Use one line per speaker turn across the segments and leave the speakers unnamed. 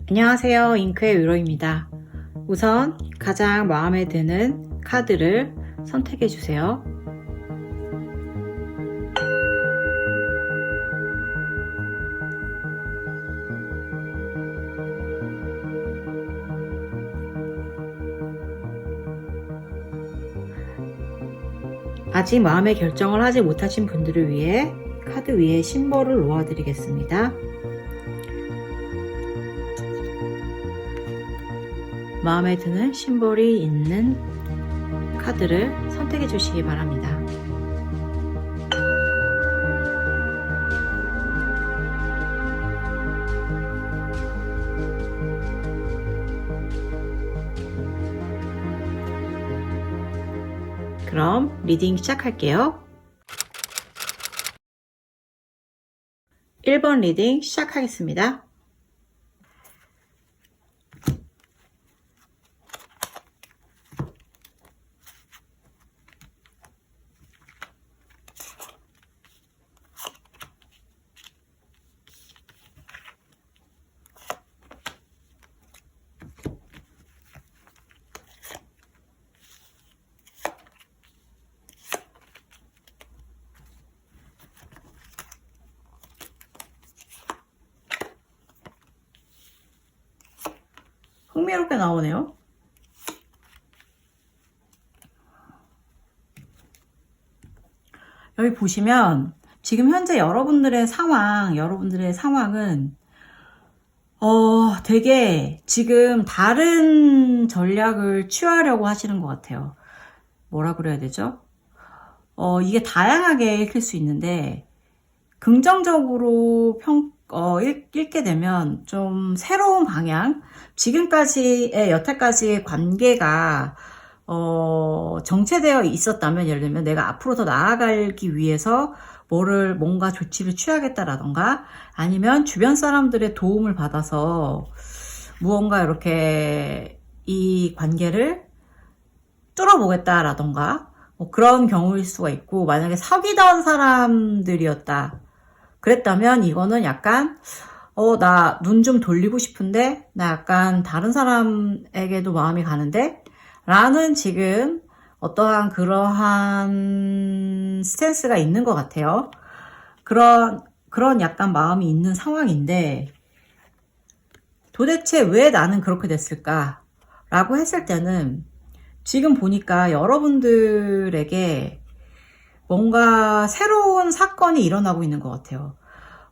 안녕하세요. 잉크의 위로입니다. 우선 가장 마음에 드는 카드를 선택해 주세요. 아직 마음의 결정을 하지 못하신 분들을 위해 카드 위에 심볼을 놓아 드리겠습니다. 마음에 드는 심볼이 있는 카드를 선택해 주시기 바랍니다. 그럼 리딩 시작할게요. 1번 리딩 시작하겠습니다. 흥미롭게 나오네요. 여기 보시면 지금 현재 여러분들의 상황은 되게 지금 다른 전략을 취하려고 하시는 것 같아요. 뭐라 그래야 되죠? 이게 다양하게 읽힐 수 있는데 긍정적으로 읽게 되면 좀 새로운 방향, 지금까지의 여태까지의 관계가 정체되어 있었다면, 예를 들면 내가 앞으로 더 나아가기 위해서 뭔가 조치를 취하겠다라던가, 아니면 주변 사람들의 도움을 받아서 무언가 이렇게 이 관계를 뚫어보겠다라던가, 뭐 그런 경우일 수가 있고, 만약에 사귀던 사람들이었다 그랬다면 이거는 약간 나 눈 좀 돌리고 싶은데, 나 약간 다른 사람에게도 마음이 가는데 라는 지금 어떠한 그러한 스탠스가 있는 것 같아요. 그런 약간 마음이 있는 상황인데, 도대체 왜 나는 그렇게 됐을까 라고 했을 때는 지금 보니까 여러분들에게 뭔가 새로운 사건이 일어나고 있는 것 같아요.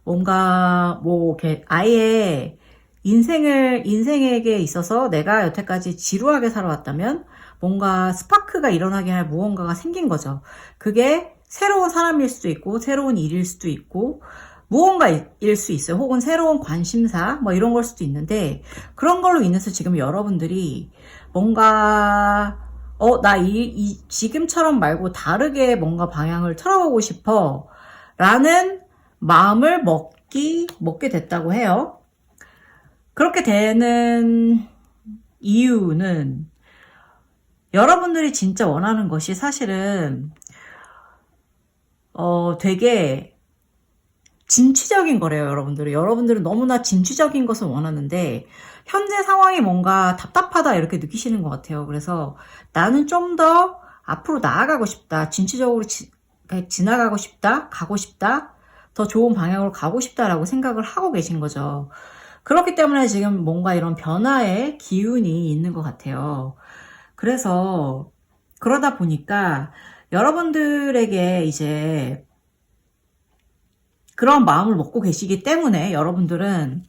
뭔가 이렇게 아예 인생에게 있어서 내가 여태까지 지루하게 살아왔다면 뭔가 스파크가 일어나게 할 무언가가 생긴 거죠. 그게 새로운 사람일 수도 있고 새로운 일일 수도 있고 무언가일 수 있어요. 혹은 새로운 관심사 뭐 이런 걸 수도 있는데, 그런 걸로 인해서 지금 여러분들이 뭔가 나 지금처럼 말고 다르게 뭔가 방향을 틀어보고 싶어 라는 마음을 먹게 됐다고 해요. 그렇게 되는 이유는 여러분들이 진짜 원하는 것이 사실은 되게 진취적인 거래요. 여러분들은 너무나 진취적인 것을 원하는데 현재 상황이 뭔가 답답하다 이렇게 느끼시는 것 같아요. 그래서 나는 좀 더 앞으로 나아가고 싶다, 진취적으로 지나가고 싶다, 가고 싶다, 더 좋은 방향으로 가고 싶다라고 생각을 하고 계신 거죠. 그렇기 때문에 지금 뭔가 이런 변화의 기운이 있는 것 같아요. 그래서 그러다 보니까 여러분들에게 이제 그런 마음을 먹고 계시기 때문에 여러분들은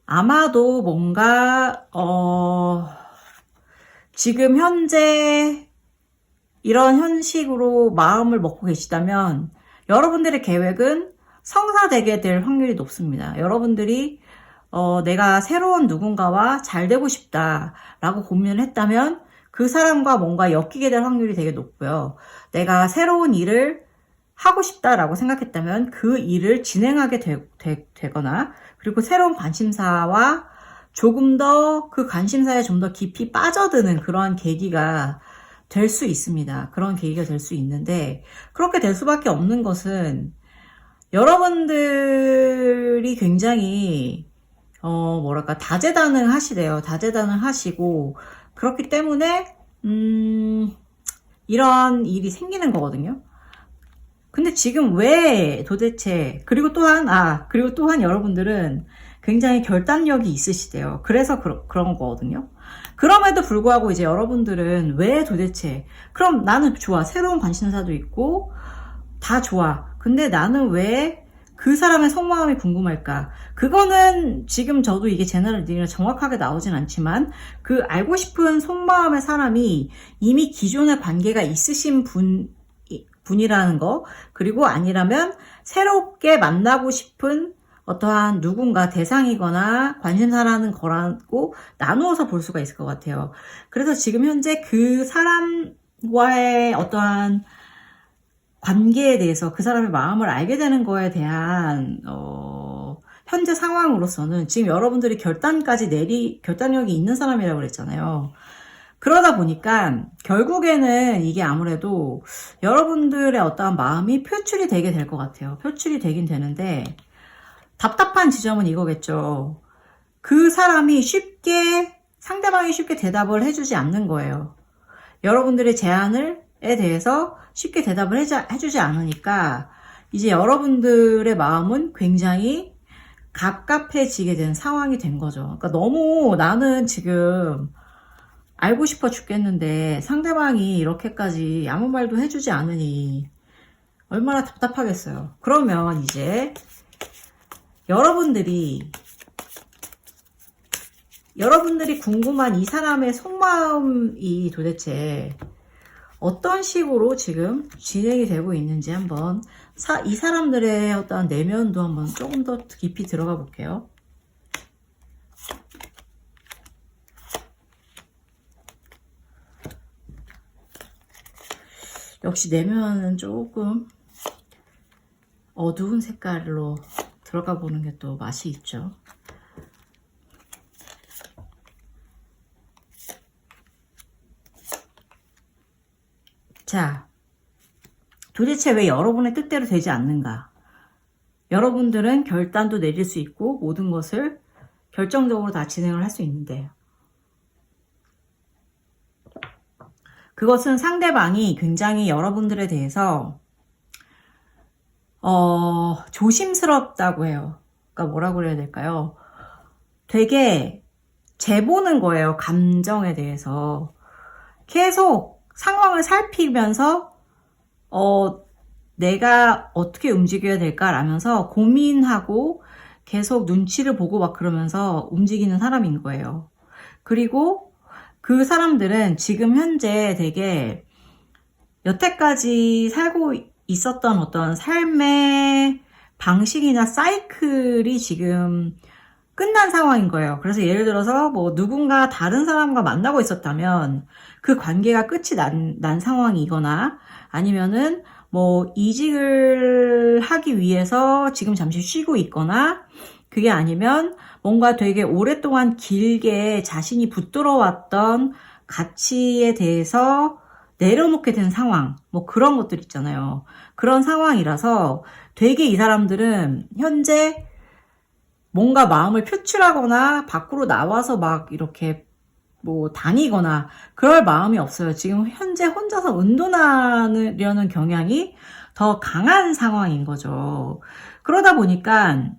아마도 뭔가 지금 현재 이런 현식으로 마음을 먹고 계시다면 여러분들의 계획은 성사되게 될 확률이 높습니다. 여러분들이 내가 새로운 누군가와 잘 되고 싶다라고 고민을 했다면 그 사람과 뭔가 엮이게 될 확률이 되게 높고요. 내가 새로운 일을 하고 싶다라고 생각했다면 그 일을 진행하게 되거나, 그리고 새로운 관심사와 조금 더 그 관심사에 좀 더 깊이 빠져드는 그러한 계기가 될 수 있습니다. 그런 계기가 될 수 있는데, 그렇게 될 수밖에 없는 것은 여러분들이 굉장히 뭐랄까, 다재다능하시대요. 다재다능하시고, 그렇기 때문에, 이런 일이 생기는 거거든요. 근데 지금 왜 도대체, 그리고 또한 여러분들은 굉장히 결단력이 있으시대요. 그래서 그런 거거든요. 그럼에도 불구하고 이제 여러분들은 왜 도대체, 그럼 나는 좋아. 새로운 관심사도 있고, 다 좋아. 근데 나는 왜 그 사람의 속마음이 궁금할까? 그거는 지금 저도 이게 제너럴 리딩이 정확하게 나오진 않지만, 그 알고 싶은 속마음의 사람이 이미 기존의 관계가 있으신 분이라는 거, 그리고 아니라면 새롭게 만나고 싶은 어떠한 누군가 대상이거나 관심사라는 거라고 나누어서 볼 수가 있을 것 같아요. 그래서 지금 현재 그 사람과의 어떠한 관계에 대해서 그 사람의 마음을 알게 되는 거에 대한 현재 상황으로서는 지금 여러분들이 결단력이 있는 사람이라고 그랬잖아요. 그러다 보니까 결국에는 이게 아무래도 여러분들의 어떠한 마음이 표출이 되게 될 것 같아요. 표출이 되긴 되는데 답답한 지점은 이거겠죠. 그 사람이 상대방이 쉽게 대답을 해주지 않는 거예요. 여러분들의 제안에 대해서 쉽게 대답을 해주지 않으니까 이제 여러분들의 마음은 굉장히 갑갑해지게 된 상황이 된 거죠. 그러니까 너무 나는 지금 알고 싶어 죽겠는데 상대방이 이렇게까지 아무 말도 해주지 않으니 얼마나 답답하겠어요. 그러면 이제 여러분들이 궁금한 이 사람의 속마음이 도대체 어떤 식으로 지금 진행이 되고 있는지 한번 이 사람들의 어떤 내면도 한번 조금 더 깊이 들어가 볼게요. 역시 내면은 조금 어두운 색깔로 들어가 보는 게 또 맛이 있죠. 자, 도대체 왜 여러분의 뜻대로 되지 않는가? 여러분들은 결단도 내릴 수 있고 모든 것을 결정적으로 다 진행을 할 수 있는데 그것은 상대방이 굉장히 여러분들에 대해서 조심스럽다고 해요. 그러니까 뭐라고 그래야 될까요? 되게 재보는 거예요. 감정에 대해서. 계속 상황을 살피면서 내가 어떻게 움직여야 될까라면서 고민하고 계속 눈치를 보고 막 그러면서 움직이는 사람인 거예요. 그리고 그 사람들은 지금 현재 되게 여태까지 살고 있었던 어떤 삶의 방식이나 사이클이 지금 끝난 상황인 거예요. 그래서 예를 들어서 뭐 누군가 다른 사람과 만나고 있었다면 그 관계가 끝이 난 상황이거나 아니면은 뭐 이직을 하기 위해서 지금 잠시 쉬고 있거나 그게 아니면 뭔가 되게 오랫동안 길게 자신이 붙들어왔던 가치에 대해서 내려놓게 된 상황, 뭐 그런 것들 있잖아요. 그런 상황이라서 되게 이 사람들은 현재 뭔가 마음을 표출하거나 밖으로 나와서 막 이렇게 뭐 다니거나 그럴 마음이 없어요. 지금 현재 혼자서 은둔하려는 경향이 더 강한 상황인 거죠. 그러다 보니까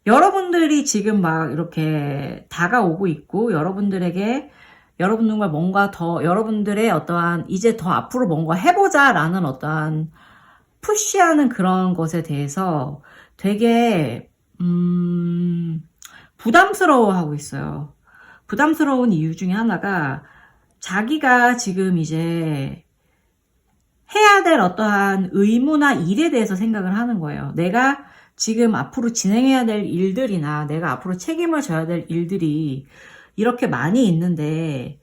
여러분들이 지금 막 이렇게 다가오고 있고 여러분들과 뭔가 더 여러분들의 어떠한 이제 더 앞으로 뭔가 해보자 라는 어떠한 푸시하는 그런 것에 대해서 되게 부담스러워하고 있어요. 부담스러운 이유 중에 하나가 자기가 지금 이제 해야 될 어떠한 의무나 일에 대해서 생각을 하는 거예요. 내가 지금 앞으로 진행해야 될 일들이나 내가 앞으로 책임을 져야 될 일들이 이렇게 많이 있는데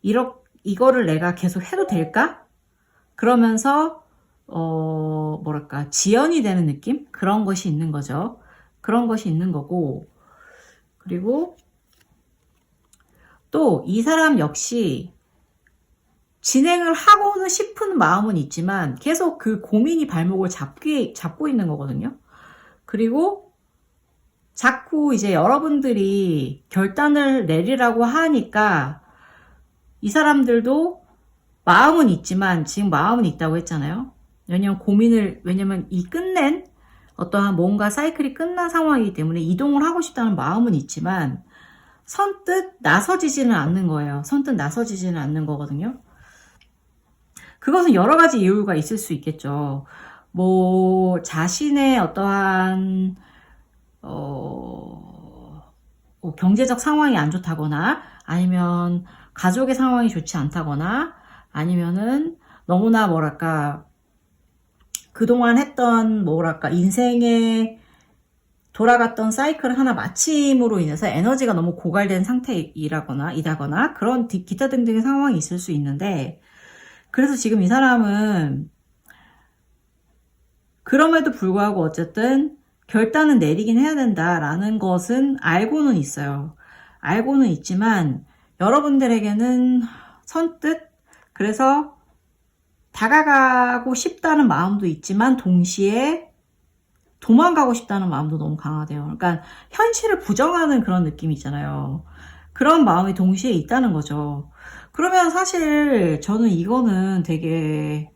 이거를 내가 계속 해도 될까? 그러면서 뭐랄까 지연이 되는 느낌? 그런 것이 있는 거죠. 그런 것이 있는 거고 그리고 또 이 사람 역시 진행을 하고는 싶은 마음은 있지만 계속 그 고민이 발목을 잡고 있는 거거든요. 그리고 자꾸 이제 여러분들이 결단을 내리라고 하니까 이 사람들도 마음은 있지만, 지금 마음은 있다고 했잖아요. 왜냐면 이 끝낸 어떠한 뭔가 사이클이 끝난 상황이기 때문에 이동을 하고 싶다는 마음은 있지만 선뜻 나서지지는 않는 거예요. 선뜻 나서지지는 않는 거거든요. 그것은 여러 가지 이유가 있을 수 있겠죠. 뭐 자신의 어떠한 경제적 상황이 안 좋다거나, 아니면 가족의 상황이 좋지 않다거나, 아니면은 너무나 그동안 했던 인생에 돌아갔던 사이클을 하나 마침으로 인해서 에너지가 너무 고갈된 상태이다거나 그런 기타 등등의 상황이 있을 수 있는데, 그래서 지금 이 사람은 그럼에도 불구하고 어쨌든 결단은 내리긴 해야 된다라는 것은 알고는 있어요. 알고는 있지만 여러분들에게는 선뜻, 그래서 다가가고 싶다는 마음도 있지만 동시에 도망가고 싶다는 마음도 너무 강하대요. 그러니까 현실을 부정하는 그런 느낌 있잖아요. 그런 마음이 동시에 있다는 거죠. 그러면 사실 저는 이거는 되게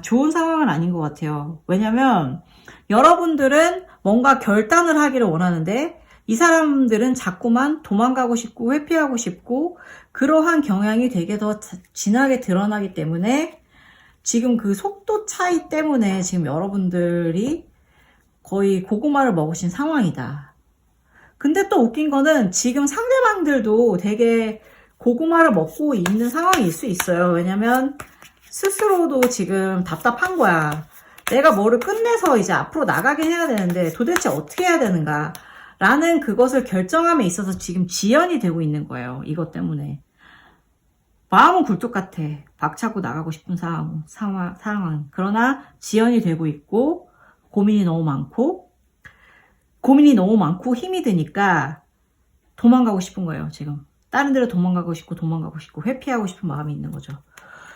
좋은 상황은 아닌 것 같아요. 왜냐면 여러분들은 뭔가 결단을 하기를 원하는데 이 사람들은 자꾸만 도망가고 싶고 회피하고 싶고, 그러한 경향이 되게 더 진하게 드러나기 때문에 지금 그 속도 차이 때문에 지금 여러분들이 거의 고구마를 먹으신 상황이다. 근데 또 웃긴 거는 지금 상대방들도 되게 고구마를 먹고 있는 상황일 수 있어요. 왜냐면 스스로도 지금 답답한 거야. 내가 뭐를 끝내서 이제 앞으로 나가게 해야 되는데 도대체 어떻게 해야 되는가 라는 그것을 결정함에 있어서 지금 지연이 되고 있는 거예요. 이것 때문에. 마음은 굴뚝 같아. 박차고 나가고 싶은 상황. 그러나 지연이 되고 있고 고민이 너무 많고 힘이 드니까 도망가고 싶은 거예요. 지금 다른 데로 도망가고 싶고 회피하고 싶은 마음이 있는 거죠.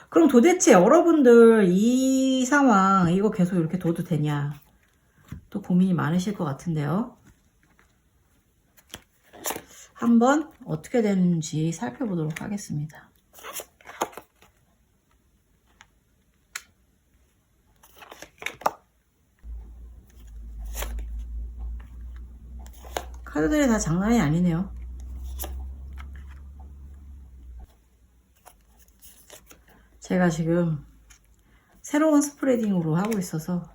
그럼 도대체 여러분들 이 상황 이거 계속 이렇게 둬도 되냐, 또 고민이 많으실 것 같은데요. 한번 어떻게 되는지 살펴보도록 하겠습니다. 카드들이 다 장난이 아니네요. 제가 지금 새로운 스프레딩으로 하고 있어서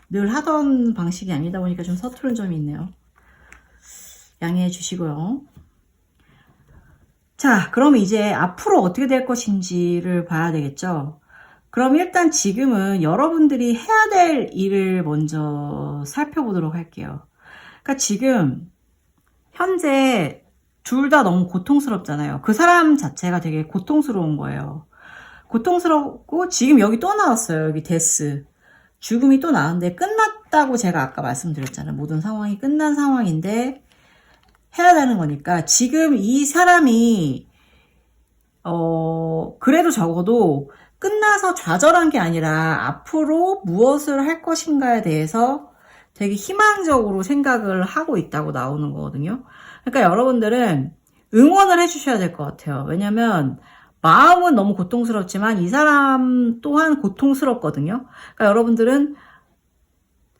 늘 하던 방식이 아니다 보니까 좀 서투른 점이 있네요. 양해해 주시고요. 자, 그럼 이제 앞으로 어떻게 될 것인지를 봐야 되겠죠. 그럼 일단 지금은 여러분들이 해야 될 일을 먼저 살펴보도록 할게요. 그러니까 지금 현재 둘 다 너무 고통스럽잖아요. 그 사람 자체가 되게 고통스러운 거예요. 고통스럽고 지금 여기 또 나왔어요. 여기 데스. 죽음이 또 나왔는데 끝났다고 제가 아까 말씀드렸잖아요. 모든 상황이 끝난 상황인데 해야 되는 거니까 지금 이 사람이 그래도 적어도 끝나서 좌절한 게 아니라 앞으로 무엇을 할 것인가에 대해서 되게 희망적으로 생각을 하고 있다고 나오는 거거든요. 그러니까 여러분들은 응원을 해주셔야 될 것 같아요. 왜냐면 마음은 너무 고통스럽지만 이 사람 또한 고통스럽거든요. 그러니까 여러분들은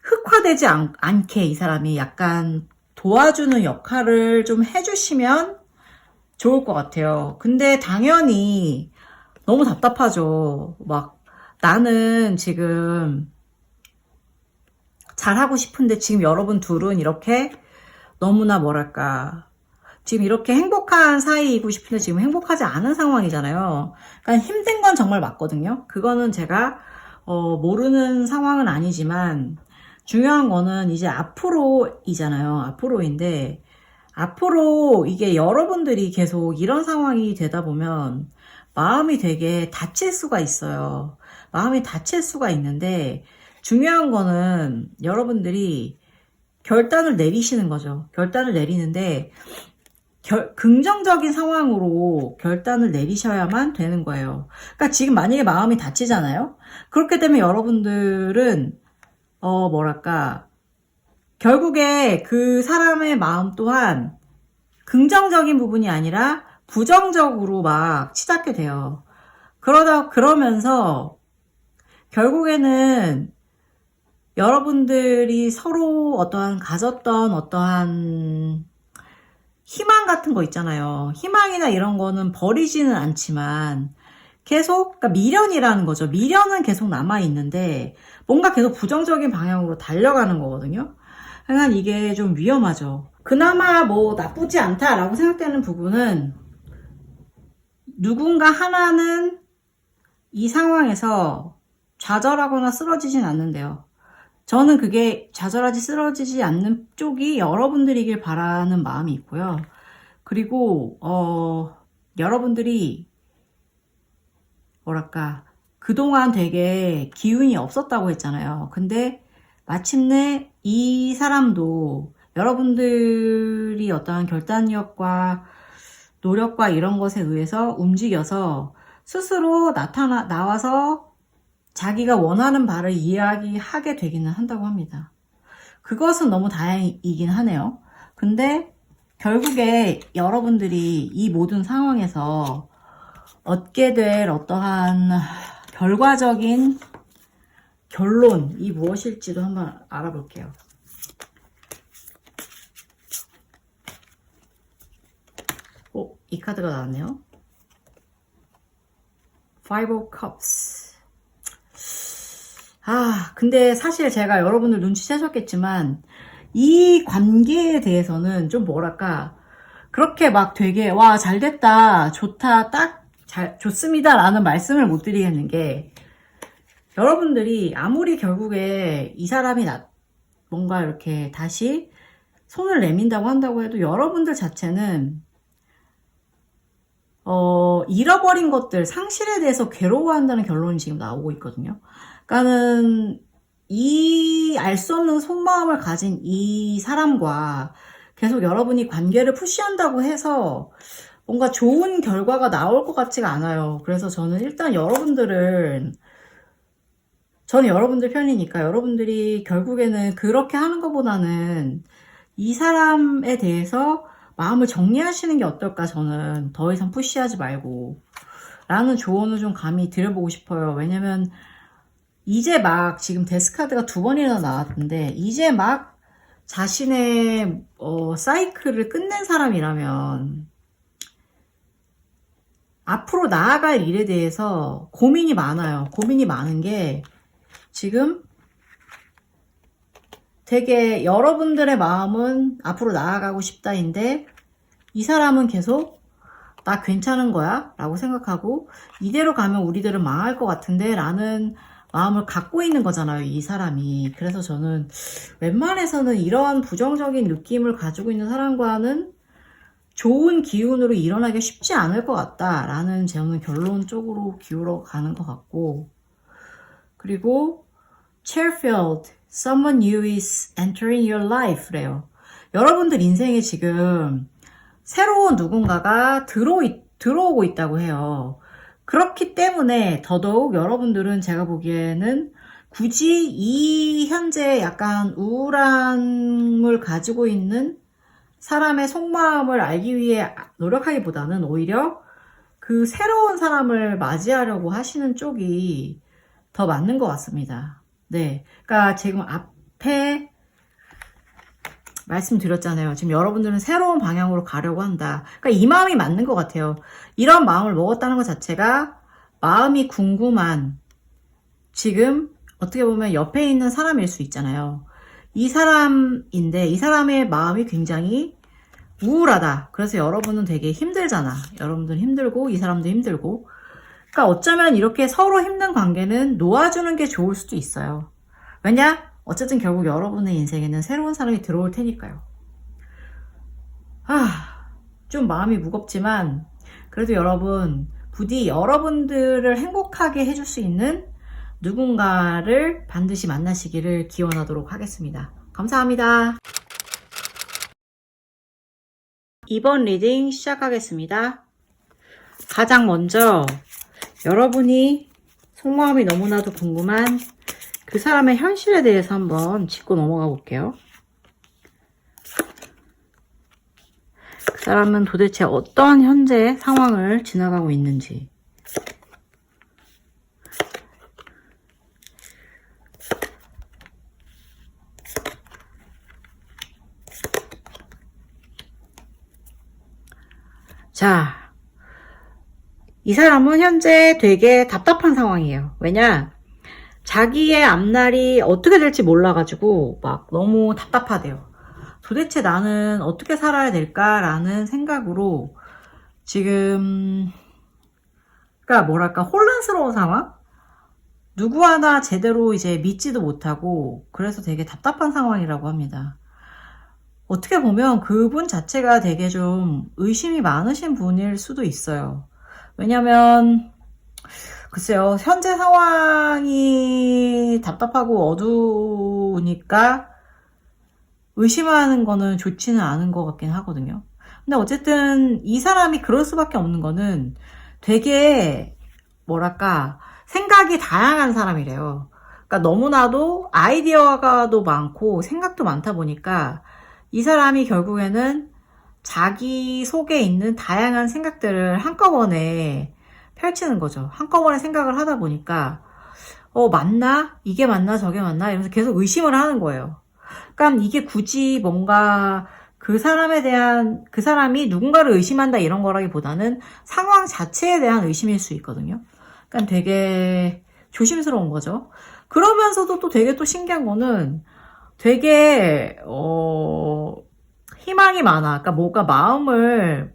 흑화되지 않게 이 사람이 약간 도와주는 역할을 좀 해주시면 좋을 것 같아요. 근데 당연히 너무 답답하죠. 막 나는 지금 잘하고 싶은데 지금 여러분 둘은 이렇게 너무나 지금 이렇게 행복한 사이이고 싶은데 지금 행복하지 않은 상황이잖아요. 그러니까 힘든 건 정말 맞거든요. 그거는 제가 모르는 상황은 아니지만 중요한 거는 이제 앞으로이잖아요. 앞으로인데 앞으로 이게 여러분들이 계속 이런 상황이 되다 보면 마음이 되게 다칠 수가 있어요. 마음이 다칠 수가 있는데 중요한 거는 여러분들이 결단을 내리시는 거죠. 결단을 내리는데 긍정적인 상황으로 결단을 내리셔야만 되는 거예요. 그러니까 지금 만약에 마음이 다치잖아요. 그렇게 되면 여러분들은 결국에 그 사람의 마음 또한 긍정적인 부분이 아니라 부정적으로 막 치닫게 돼요. 그러면서 결국에는 여러분들이 서로 가졌던 어떠한 희망 같은 거 있잖아요. 희망이나 이런 거는 버리지는 않지만 계속, 그러니까 미련이라는 거죠. 미련은 계속 남아있는데 뭔가 계속 부정적인 방향으로 달려가는 거거든요. 그러니까 이게 좀 위험하죠. 그나마 뭐 나쁘지 않다라고 생각되는 부분은 누군가 하나는 이 상황에서 좌절하거나 쓰러지진 않는데요. 저는 그게 좌절하지 쓰러지지 않는 쪽이 여러분들이길 바라는 마음이 있고요. 그리고 여러분들이 뭐랄까 그동안 되게 기운이 없었다고 했잖아요. 근데 마침내 이 사람도 여러분들이 어떠한 결단력과 노력과 이런 것에 의해서 움직여서 스스로 나와서 자기가 원하는 바를 이야기하게 되기는 한다고 합니다. 그것은 너무 다행이긴 하네요. 근데 결국에 여러분들이 이 모든 상황에서 얻게 될 어떠한 결과적인 결론이 무엇일지도 한번 알아볼게요. 이 카드가 나왔네요. Five of Cups. 근데 사실 제가 여러분들 눈치채셨겠지만 이 관계에 대해서는 좀 뭐랄까 그렇게 막 되게 와 잘됐다 좋다 좋습니다 라는 말씀을 못 드리겠는 게 여러분들이 아무리 결국에 이 사람이 뭔가 이렇게 다시 손을 내민다고 한다고 해도 여러분들 자체는 잃어버린 것들 상실에 대해서 괴로워한다는 결론이 지금 나오고 있거든요. 그러니까는 이 알 수 없는 속마음을 가진 이 사람과 계속 여러분이 관계를 푸시한다고 해서 뭔가 좋은 결과가 나올 것 같지가 않아요. 그래서 저는 일단 저는 여러분들 편이니까 여러분들이 결국에는 그렇게 하는 것보다는 이 사람에 대해서 마음을 정리하시는 게 어떨까. 저는 더 이상 푸시하지 말고 라는 조언을 좀 감히 드려보고 싶어요. 왜냐면 이제 막 지금 데스카드가 2번이나 나왔는데 이제 막 자신의 사이클을 끝낸 사람이라면 앞으로 나아갈 일에 대해서 고민이 많아요. 고민이 많은 게 지금 되게 여러분들의 마음은 앞으로 나아가고 싶다인데 이 사람은 계속 나 괜찮은 거야? 라고 생각하고 이대로 가면 우리들은 망할 것 같은데 라는 마음을 갖고 있는 거잖아요, 이 사람이. 그래서 저는 웬만해서는 이러한 부정적인 느낌을 가지고 있는 사람과는 좋은 기운으로 일어나기 쉽지 않을 것 같다라는 저는 결론 쪽으로 기울어 가는 것 같고, 그리고 Cherfield, someone new is entering your life래요. 여러분들 인생에 지금 새로운 누군가가 들어오고 있다고 해요. 그렇기 때문에 더더욱 여러분들은 제가 보기에는 굳이 이 현재 약간 우울함을 가지고 있는 사람의 속마음을 알기 위해 노력하기보다는 오히려 그 새로운 사람을 맞이하려고 하시는 쪽이 더 맞는 것 같습니다. 네. 그러니까 지금 앞에 말씀드렸잖아요. 지금 여러분들은 새로운 방향으로 가려고 한다. 그러니까 이 마음이 맞는 것 같아요. 이런 마음을 먹었다는 것 자체가 마음이 궁금한 지금 어떻게 보면 옆에 있는 사람일 수 있잖아요. 이 사람인데 이 사람의 마음이 굉장히 우울하다. 그래서 여러분은 되게 힘들잖아. 여러분들은 힘들고 이 사람도 힘들고. 그러니까 어쩌면 이렇게 서로 힘든 관계는 놓아주는 게 좋을 수도 있어요. 왜냐? 어쨌든 결국 여러분의 인생에는 새로운 사람이 들어올 테니까요. 좀 마음이 무겁지만 그래도 여러분 부디 여러분들을 행복하게 해줄 수 있는 누군가를 반드시 만나시기를 기원하도록 하겠습니다. 감사합니다. 이번 리딩 시작하겠습니다. 가장 먼저 여러분이 속마음이 너무나도 궁금한 그 사람의 현실에 대해서 한번 짚고 넘어가 볼게요. 사람은 도대체 어떤 현재 상황을 지나가고 있는지. 자, 이 사람은 현재 되게 답답한 상황이에요. 왜냐? 자기의 앞날이 어떻게 될지 몰라가지고 막 너무 답답하대요. 도대체 나는 어떻게 살아야 될까라는 생각으로 지금, 그러니까 뭐랄까, 혼란스러운 상황? 누구 하나 제대로 이제 믿지도 못하고, 그래서 되게 답답한 상황이라고 합니다. 어떻게 보면 그분 자체가 되게 좀 의심이 많으신 분일 수도 있어요. 왜냐면, 글쎄요, 현재 상황이 답답하고 어두우니까 의심하는 거는 좋지는 않은 것 같긴 하거든요. 근데 어쨌든 이 사람이 그럴 수밖에 없는 거는 되게 뭐랄까 생각이 다양한 사람이래요. 그러니까 너무나도 아이디어가도 많고 생각도 많다 보니까 이 사람이 결국에는 자기 속에 있는 다양한 생각들을 한꺼번에 펼치는 거죠. 한꺼번에 생각을 하다 보니까 맞나? 이게 맞나? 저게 맞나? 이러면서 계속 의심을 하는 거예요. 그러니까 이게 굳이 뭔가 그 사람이 누군가를 의심한다 이런 거라기보다는 상황 자체에 대한 의심일 수 있거든요. 그러니까 되게 조심스러운 거죠. 그러면서도 또 되게 또 신기한 거는 되게 희망이 많아. 그러니까 뭔가 마음을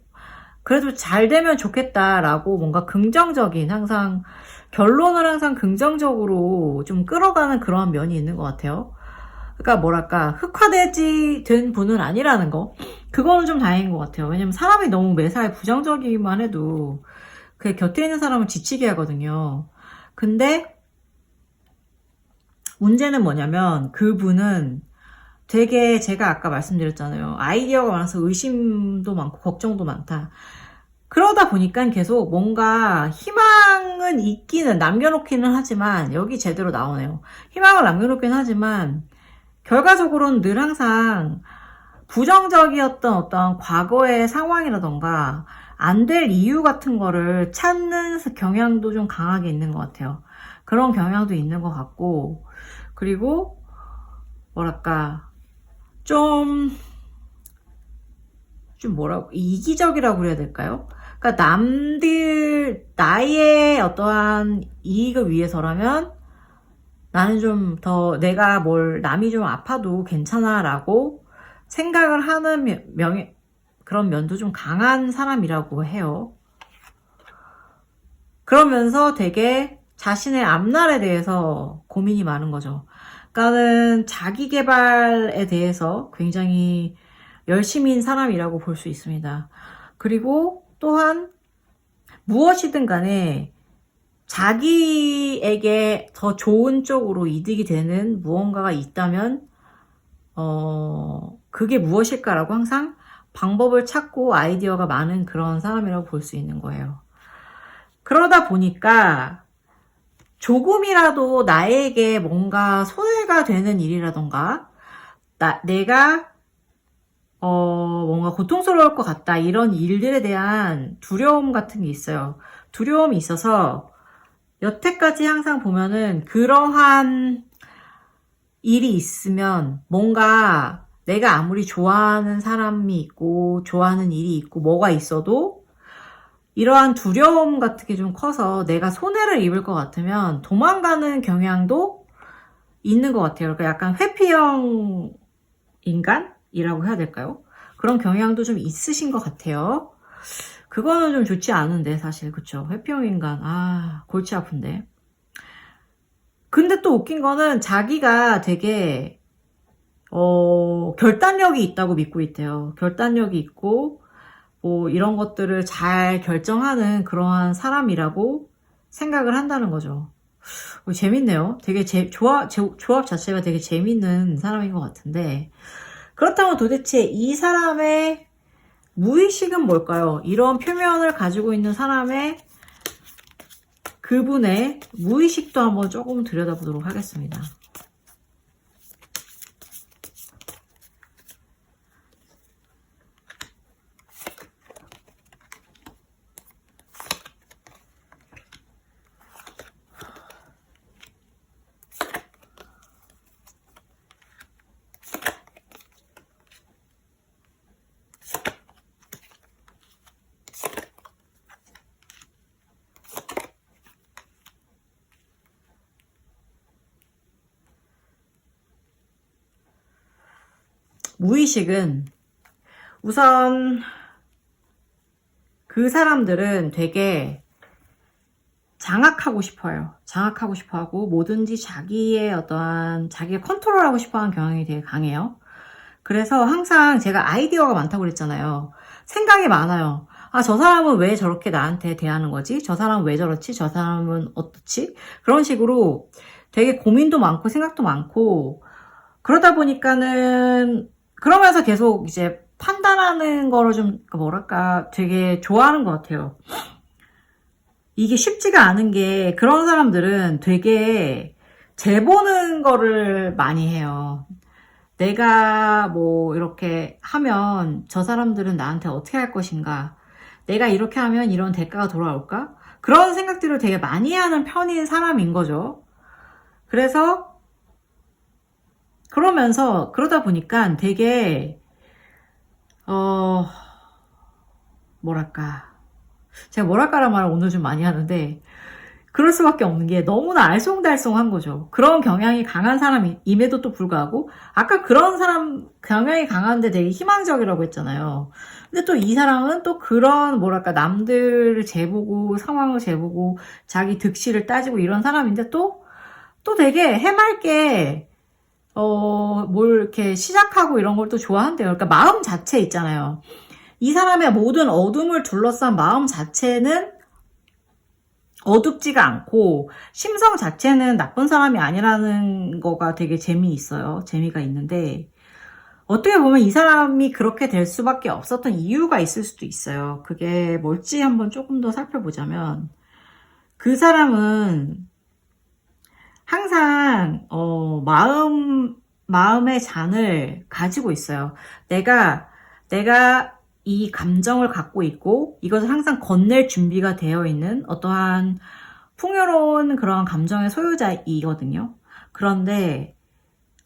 그래도 잘 되면 좋겠다라고 뭔가 긍정적인 항상 결론을 항상 긍정적으로 좀 끌어가는 그러한 면이 있는 것 같아요. 그러니까 뭐랄까 된 분은 아니라는 거 그거는 좀 다행인 것 같아요. 왜냐면 사람이 너무 매사에 부정적이기만 해도 그 곁에 있는 사람을 지치게 하거든요. 근데 문제는 뭐냐면 그분은 되게 제가 아까 말씀드렸잖아요. 아이디어가 많아서 의심도 많고 걱정도 많다. 그러다 보니까 계속 뭔가 희망은 있기는 남겨놓기는 하지만 여기 제대로 나오네요. 희망을 남겨놓긴 하지만 결과적으로는 늘 항상 부정적이었던 어떤 과거의 상황이라던가 안 될 이유 같은 거를 찾는 경향도 좀 강하게 있는 것 같아요. 그런 경향도 있는 것 같고 그리고 뭐랄까 좀 뭐라고 이기적이라고 그래야 될까요? 그러니까 나의 어떠한 이익을 위해서라면 나는 좀 더 내가 남이 좀 아파도 괜찮아 라고 생각을 하는 그런 면도 좀 강한 사람이라고 해요. 그러면서 되게 자신의 앞날에 대해서 고민이 많은 거죠. 그러니까는 자기 개발에 대해서 굉장히 열심인 사람이라고 볼 수 있습니다. 그리고 또한 무엇이든 간에 자기에게 더 좋은 쪽으로 이득이 되는 무언가가 있다면 그게 무엇일까라고 항상 방법을 찾고 아이디어가 많은 그런 사람이라고 볼 수 있는 거예요. 그러다 보니까 조금이라도 나에게 뭔가 손해가 되는 일이라던가 내가 뭔가 고통스러울 것 같다 이런 일들에 대한 두려움 같은 게 있어요. 두려움이 있어서 여태까지 항상 보면은 그러한 일이 있으면 뭔가 내가 아무리 좋아하는 사람이 있고 좋아하는 일이 있고 뭐가 있어도 이러한 두려움 같은 게 좀 커서 내가 손해를 입을 것 같으면 도망가는 경향도 있는 것 같아요. 그러니까 약간 회피형 인간이라고 해야 될까요? 그런 경향도 좀 있으신 것 같아요. 그거는 좀 좋지 않은데 사실 그쵸? 회피형 인간 골치 아픈데. 근데 또 웃긴 거는 자기가 되게 결단력이 있다고 믿고 있대요. 결단력이 있고 뭐 이런 것들을 잘 결정하는 그러한 사람이라고 생각을 한다는 거죠. 재밌네요. 되게 조합 자체가 되게 재밌는 사람인 것 같은데 그렇다면 도대체 이 사람의 무의식은 뭘까요? 이런 표면을 가지고 있는 사람의 그분의 무의식도 한번 조금 들여다보도록 하겠습니다. 무의식은 우선 그 사람들은 되게 장악하고 싶어요. 장악하고 싶어 하고 뭐든지 자기의 어떠한 자기가 컨트롤하고 싶어 하는 경향이 되게 강해요. 그래서 항상 제가 아이디어가 많다고 그랬잖아요. 생각이 많아요. 아, 저 사람은 왜 저렇게 나한테 대하는 거지? 저 사람은 왜 저렇지? 저 사람은 어떻지? 그런 식으로 되게 고민도 많고 생각도 많고 그러다 보니까는 그러면서 계속 이제 판단하는 거를 좀 뭐랄까 되게 좋아하는 것 같아요. 이게 쉽지가 않은 게 그런 사람들은 되게 재보는 거를 많이 해요. 내가 뭐 이렇게 하면 저 사람들은 나한테 어떻게 할 것인가? 내가 이렇게 하면 이런 대가가 돌아올까? 그런 생각들을 되게 많이 하는 편인 사람인 거죠. 그래서 그러면서 그러다 보니까 되게 뭐랄까 제가 뭐랄까란 말을 오늘 좀 많이 하는데 그럴 수밖에 없는 게 너무나 알쏭달쏭한 거죠. 그런 경향이 강한 사람임에도 또 불구하고 아까 그런 사람 경향이 강한데 되게 희망적이라고 했잖아요. 근데 또 이 사람은 또 그런 뭐랄까 남들을 재보고 상황을 재보고 자기 득실을 따지고 이런 사람인데 또 되게 해맑게 뭘 이렇게 시작하고 이런 걸 또 좋아한대요. 그러니까 마음 자체 있잖아요. 이 사람의 모든 어둠을 둘러싼 마음 자체는 어둡지가 않고 심성 자체는 나쁜 사람이 아니라는 거가 되게 재미있어요. 재미가 있는데 어떻게 보면 이 사람이 그렇게 될 수밖에 없었던 이유가 있을 수도 있어요. 그게 뭘지 한번 조금 더 살펴보자면 그 사람은 항상 마음의 잔을 가지고 있어요. 내가 이 감정을 갖고 있고 이것을 항상 건넬 준비가 되어 있는 어떠한 풍요로운 그런 감정의 소유자이거든요. 그런데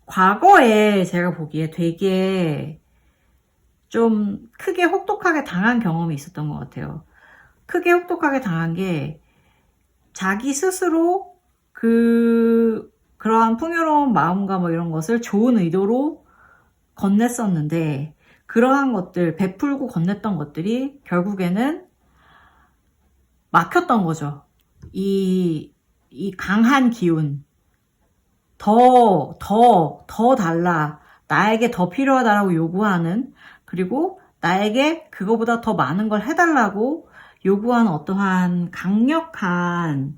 과거에 제가 보기에 되게 좀 크게 혹독하게 당한 경험이 있었던 것 같아요. 크게 혹독하게 당한 게 자기 스스로 그러한 풍요로운 마음과 뭐 이런 것을 좋은 의도로 건넸었는데 그러한 것들, 베풀고 건넸던 것들이 결국에는 막혔던 거죠. 이 강한 기운. 더 달라. 나에게 더 필요하다라고 요구하는, 그리고 나에게 그거보다 더 많은 걸 해달라고 요구하는 어떠한 강력한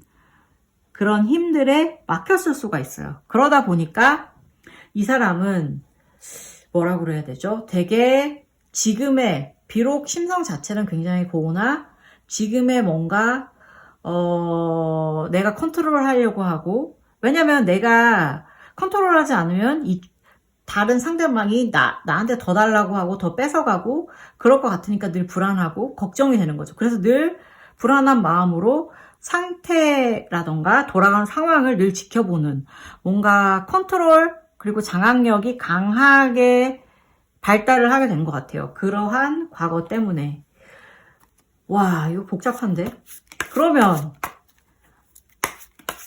그런 힘들에 막혔을 수가 있어요. 그러다 보니까 이 사람은 뭐라고 그래야 되죠? 되게 지금의 비록 심성 자체는 굉장히 고우나 지금의 뭔가 내가 컨트롤을 하려고 하고 왜냐면 내가 컨트롤하지 않으면 이 다른 상대방이 나한테 더 달라고 하고 더 뺏어가고 그럴 것 같으니까 늘 불안하고 걱정이 되는 거죠. 그래서 늘 불안한 마음으로 상태라던가 돌아가는 상황을 늘 지켜보는 뭔가 컨트롤 그리고 장악력이 강하게 발달을 하게 된 것 같아요. 그러한 과거 때문에. 와, 이거 복잡한데? 그러면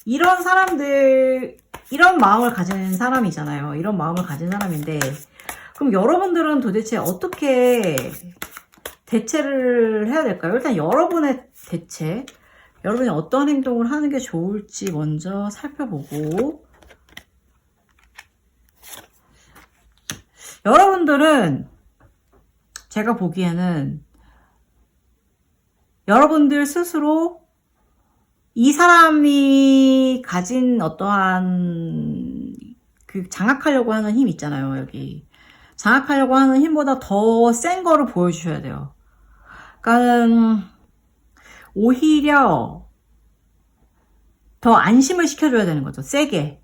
이런 사람들, 이런 마음을 가진 사람이잖아요. 이런 마음을 가진 사람인데 그럼 여러분들은 도대체 어떻게 대체를 해야 될까요? 일단 여러분의 대체, 여러분이 어떤 행동을 하는 게 좋을지 먼저 살펴보고 여러분들은 제가 보기에는 여러분들 스스로 이 사람이 가진 어떠한 그 장악하려고 하는 힘 있잖아요. 여기 장악하려고 하는 힘보다 더 센 거를 보여주셔야 돼요. 그러니까 오히려 더 안심을 시켜줘야 되는 거죠. 세게.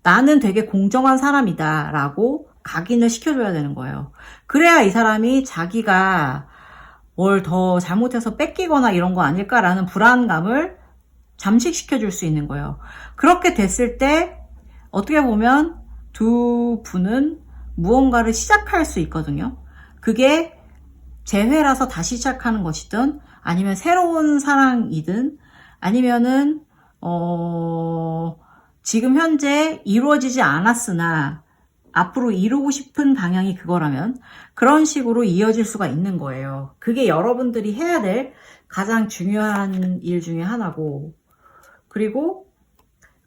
나는 되게 공정한 사람이다 라고 각인을 시켜줘야 되는 거예요. 그래야 이 사람이 자기가 뭘 더 잘못해서 뺏기거나 이런 거 아닐까라는 불안감을 잠식시켜줄 수 있는 거예요. 그렇게 됐을 때 어떻게 보면 두 분은 무언가를 시작할 수 있거든요. 그게 재회라서 다시 시작하는 것이든 아니면 새로운 사랑이든 아니면은 지금 현재 이루어지지 않았으나 앞으로 이루고 싶은 방향이 그거라면 그런 식으로 이어질 수가 있는 거예요. 그게 여러분들이 해야 될 가장 중요한 일 중에 하나고, 그리고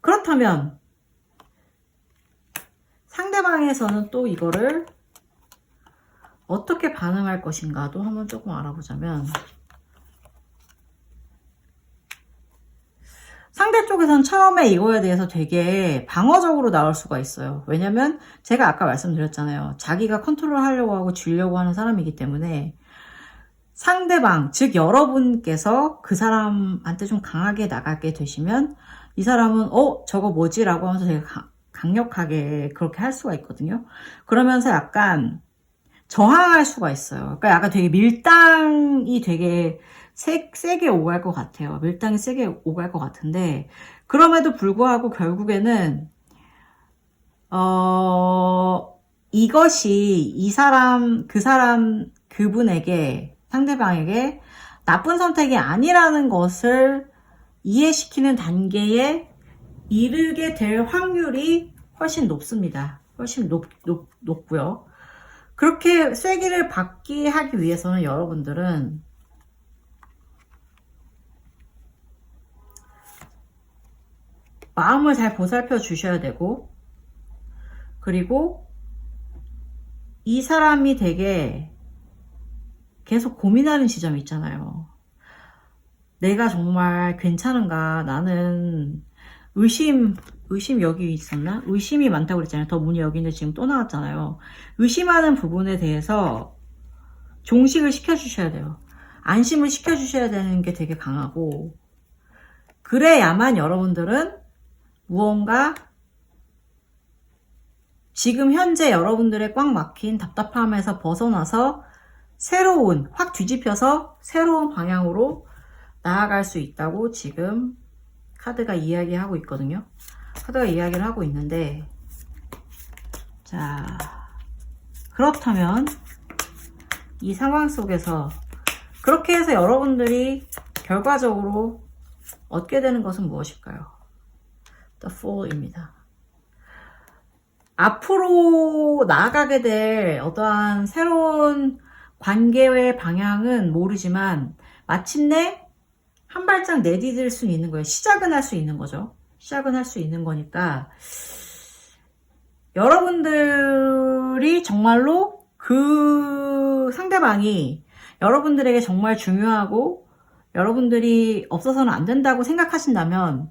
그렇다면 상대방에서는 또 이거를 어떻게 반응할 것인가도 한번 조금 알아보자면, 상대 쪽에서는 처음에 이거에 대해서 되게 방어적으로 나올 수가 있어요. 왜냐면 제가 아까 말씀드렸잖아요. 자기가 컨트롤 하려고 하고 쥐려고 하는 사람이기 때문에 상대방, 즉 여러분께서 그 사람한테 좀 강하게 나가게 되시면 이 사람은 저거 뭐지? 라고 하면서 되게 강력하게 그렇게 할 수가 있거든요. 그러면서 약간 저항할 수가 있어요. 그러니까 약간 되게 밀당이 되게 세게 오갈 것 같아요. 밀당이 세게 오갈 것 같은데, 그럼에도 불구하고 결국에는 이것이 이 사람, 그분에게, 상대방에게 나쁜 선택이 아니라는 것을 이해시키는 단계에 이르게 될 확률이 훨씬 높습니다. 훨씬 높고요. 그렇게 쐐기를 받게 하기 위해서는 여러분들은 마음을 잘 보살펴 주셔야 되고, 그리고 이 사람이 되게 계속 고민하는 지점이 있잖아요. 내가 정말 괜찮은가? 나는 의심 여기 있었나? 의심이 많다고 그랬잖아요. 더 문이 여기 있는데 지금 또 나왔잖아요. 의심하는 부분에 대해서 종식을 시켜주셔야 돼요. 안심을 시켜주셔야 되는 게 되게 강하고, 그래야만 여러분들은 무언가 지금 현재 여러분들의 꽉 막힌 답답함에서 벗어나서 새로운, 확 뒤집혀서 새로운 방향으로 나아갈 수 있다고 지금 카드가 이야기하고 있거든요. 카드가 이야기를 하고 있는데, 자, 그렇다면 이 상황 속에서 그렇게 해서 여러분들이 결과적으로 얻게 되는 것은 무엇일까요? The Fool입니다. 앞으로 나아가게 될 어떠한 새로운 관계의 방향은 모르지만 마침내 한 발짝 내디딜 수 있는 거예요. 시작은 할 수 있는 거죠. 시작은 할 수 있는 거니까 여러분들이 정말로 그 상대방이 여러분들에게 정말 중요하고 여러분들이 없어서는 안 된다고 생각하신다면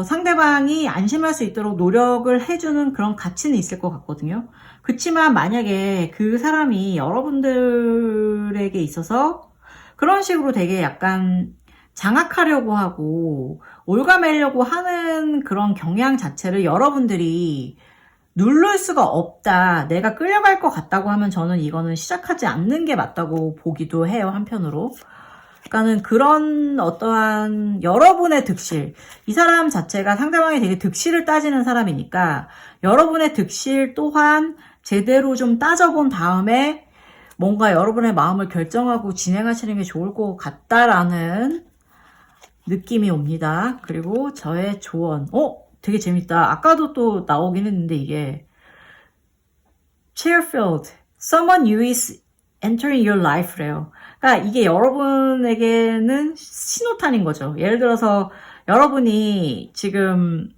상대방이 안심할 수 있도록 노력을 해주는 그런 가치는 있을 것 같거든요. 그치만 만약에 그 사람이 여러분들에게 있어서 그런 식으로 되게 약간 장악하려고 하고 올가매려고 하는 그런 경향 자체를 여러분들이 누를 수가 없다, 내가 끌려갈 것 같다고 하면 저는 이거는 시작하지 않는 게 맞다고 보기도 해요, 한편으로. 그러니까는 그런 어떠한 여러분의 득실, 이 사람 자체가 상대방이 되게 득실을 따지는 사람이니까 여러분의 득실 또한 제대로 좀 따져본 다음에 뭔가 여러분의 마음을 결정하고 진행하시는 게 좋을 것 같다라는 느낌이 옵니다. 그리고 저의 조언, 되게 재밌다. 아까도 또 나오긴 했는데 이게 Cheerfield, someone new is entering your life래요. 그러니까 이게 여러분에게는 신호탄인 거죠. 예를 들어서 여러분이 지금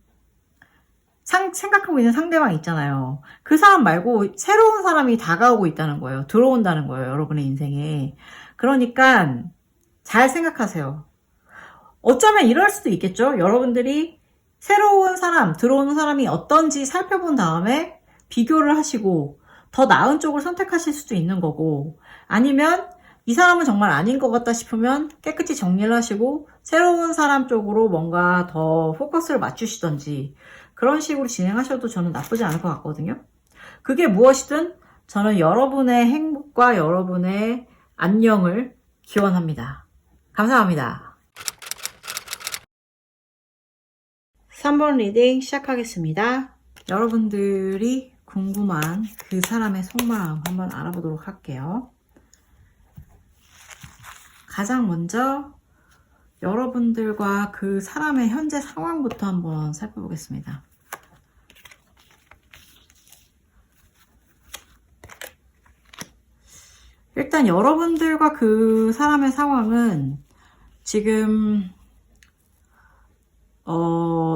생각하고 있는 상대방 있잖아요. 그 사람 말고 새로운 사람이 다가오고 있다는 거예요. 들어온다는 거예요. 여러분의 인생에. 그러니까 잘 생각하세요. 어쩌면 이럴 수도 있겠죠. 여러분들이 새로운 사람, 들어오는 사람이 어떤지 살펴본 다음에 비교를 하시고 더 나은 쪽을 선택하실 수도 있는 거고, 아니면 이 사람은 정말 아닌 것 같다 싶으면 깨끗이 정리를 하시고 새로운 사람 쪽으로 뭔가 더 포커스를 맞추시던지 그런 식으로 진행하셔도 저는 나쁘지 않을 것 같거든요. 그게 무엇이든 저는 여러분의 행복과 여러분의 안녕을 기원합니다. 감사합니다. 3번 리딩 시작하겠습니다. 여러분들이 궁금한 그 사람의 속마음 한번 알아보도록 할게요. 가장 먼저 여러분들과 그 사람의 현재 상황부터 한번 살펴보겠습니다. 일단 여러분들과 그 사람의 상황은 지금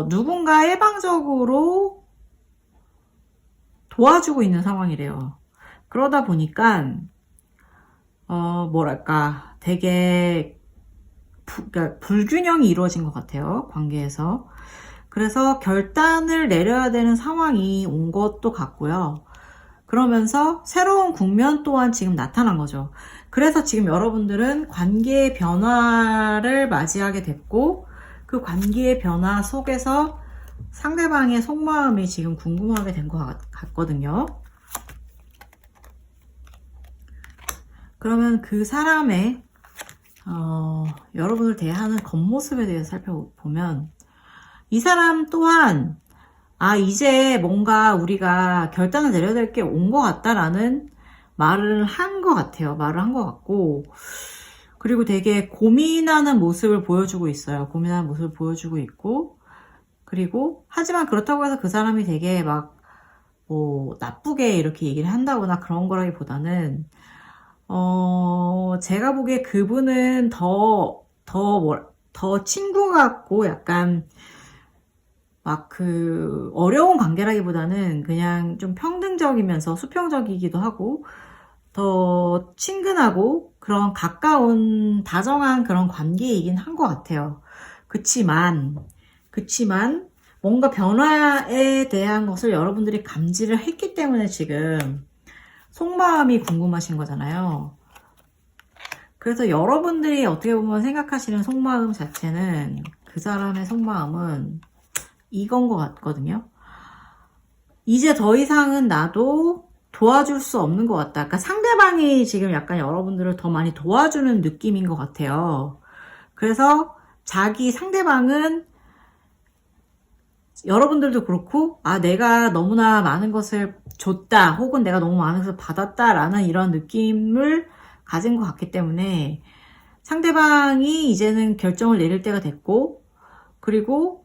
누군가 일방적으로 도와주고 있는 상황이래요. 그러다 보니까 뭐랄까 되게 그러니까 불균형이 이루어진 것 같아요. 관계에서. 그래서 결단을 내려야 되는 상황이 온 것도 같고요. 그러면서 새로운 국면 또한 지금 나타난 거죠. 그래서 지금 여러분들은 관계의 변화를 맞이하게 됐고, 그 관계의 변화 속에서 상대방의 속마음이 지금 궁금하게 된 것 같거든요. 그러면 그 사람의 여러분을 대하는 겉모습에 대해서 살펴보면, 이 사람 또한 이제 뭔가 우리가 결단을 내려야 될 게 온 것 같다라는 말을 한 것 같아요. 말을 한 것 같고, 그리고 되게 고민하는 모습을 보여주고 있어요. 고민하는 모습을 보여주고 있고, 그리고 하지만 그렇다고 해서 그 사람이 되게 막 뭐 나쁘게 이렇게 얘기를 한다거나 그런 거라기보다는 제가 보기에 그분은 더 친구 같고 약간 막 그 어려운 관계라기보다는 그냥 좀 평등적이면서 수평적이기도 하고 더 친근하고 그런 가까운 다정한 그런 관계이긴 한 것 같아요. 그치만 뭔가 변화에 대한 것을 여러분들이 감지를 했기 때문에 지금 속마음이 궁금하신 거잖아요. 그래서 여러분들이 어떻게 보면 생각하시는 속마음 자체는, 그 사람의 속마음은 이건 것 같거든요. 이제 더 이상은 나도 도와줄 수 없는 것 같다. 그러니까 상대방이 지금 약간 여러분들을 더 많이 도와주는 느낌인 것 같아요. 그래서 자기 상대방은 여러분들도 그렇고 내가 너무나 많은 것을 줬다, 혹은 내가 너무 많은 것을 받았다라는 이런 느낌을 가진 것 같기 때문에 상대방이 이제는 결정을 내릴 때가 됐고, 그리고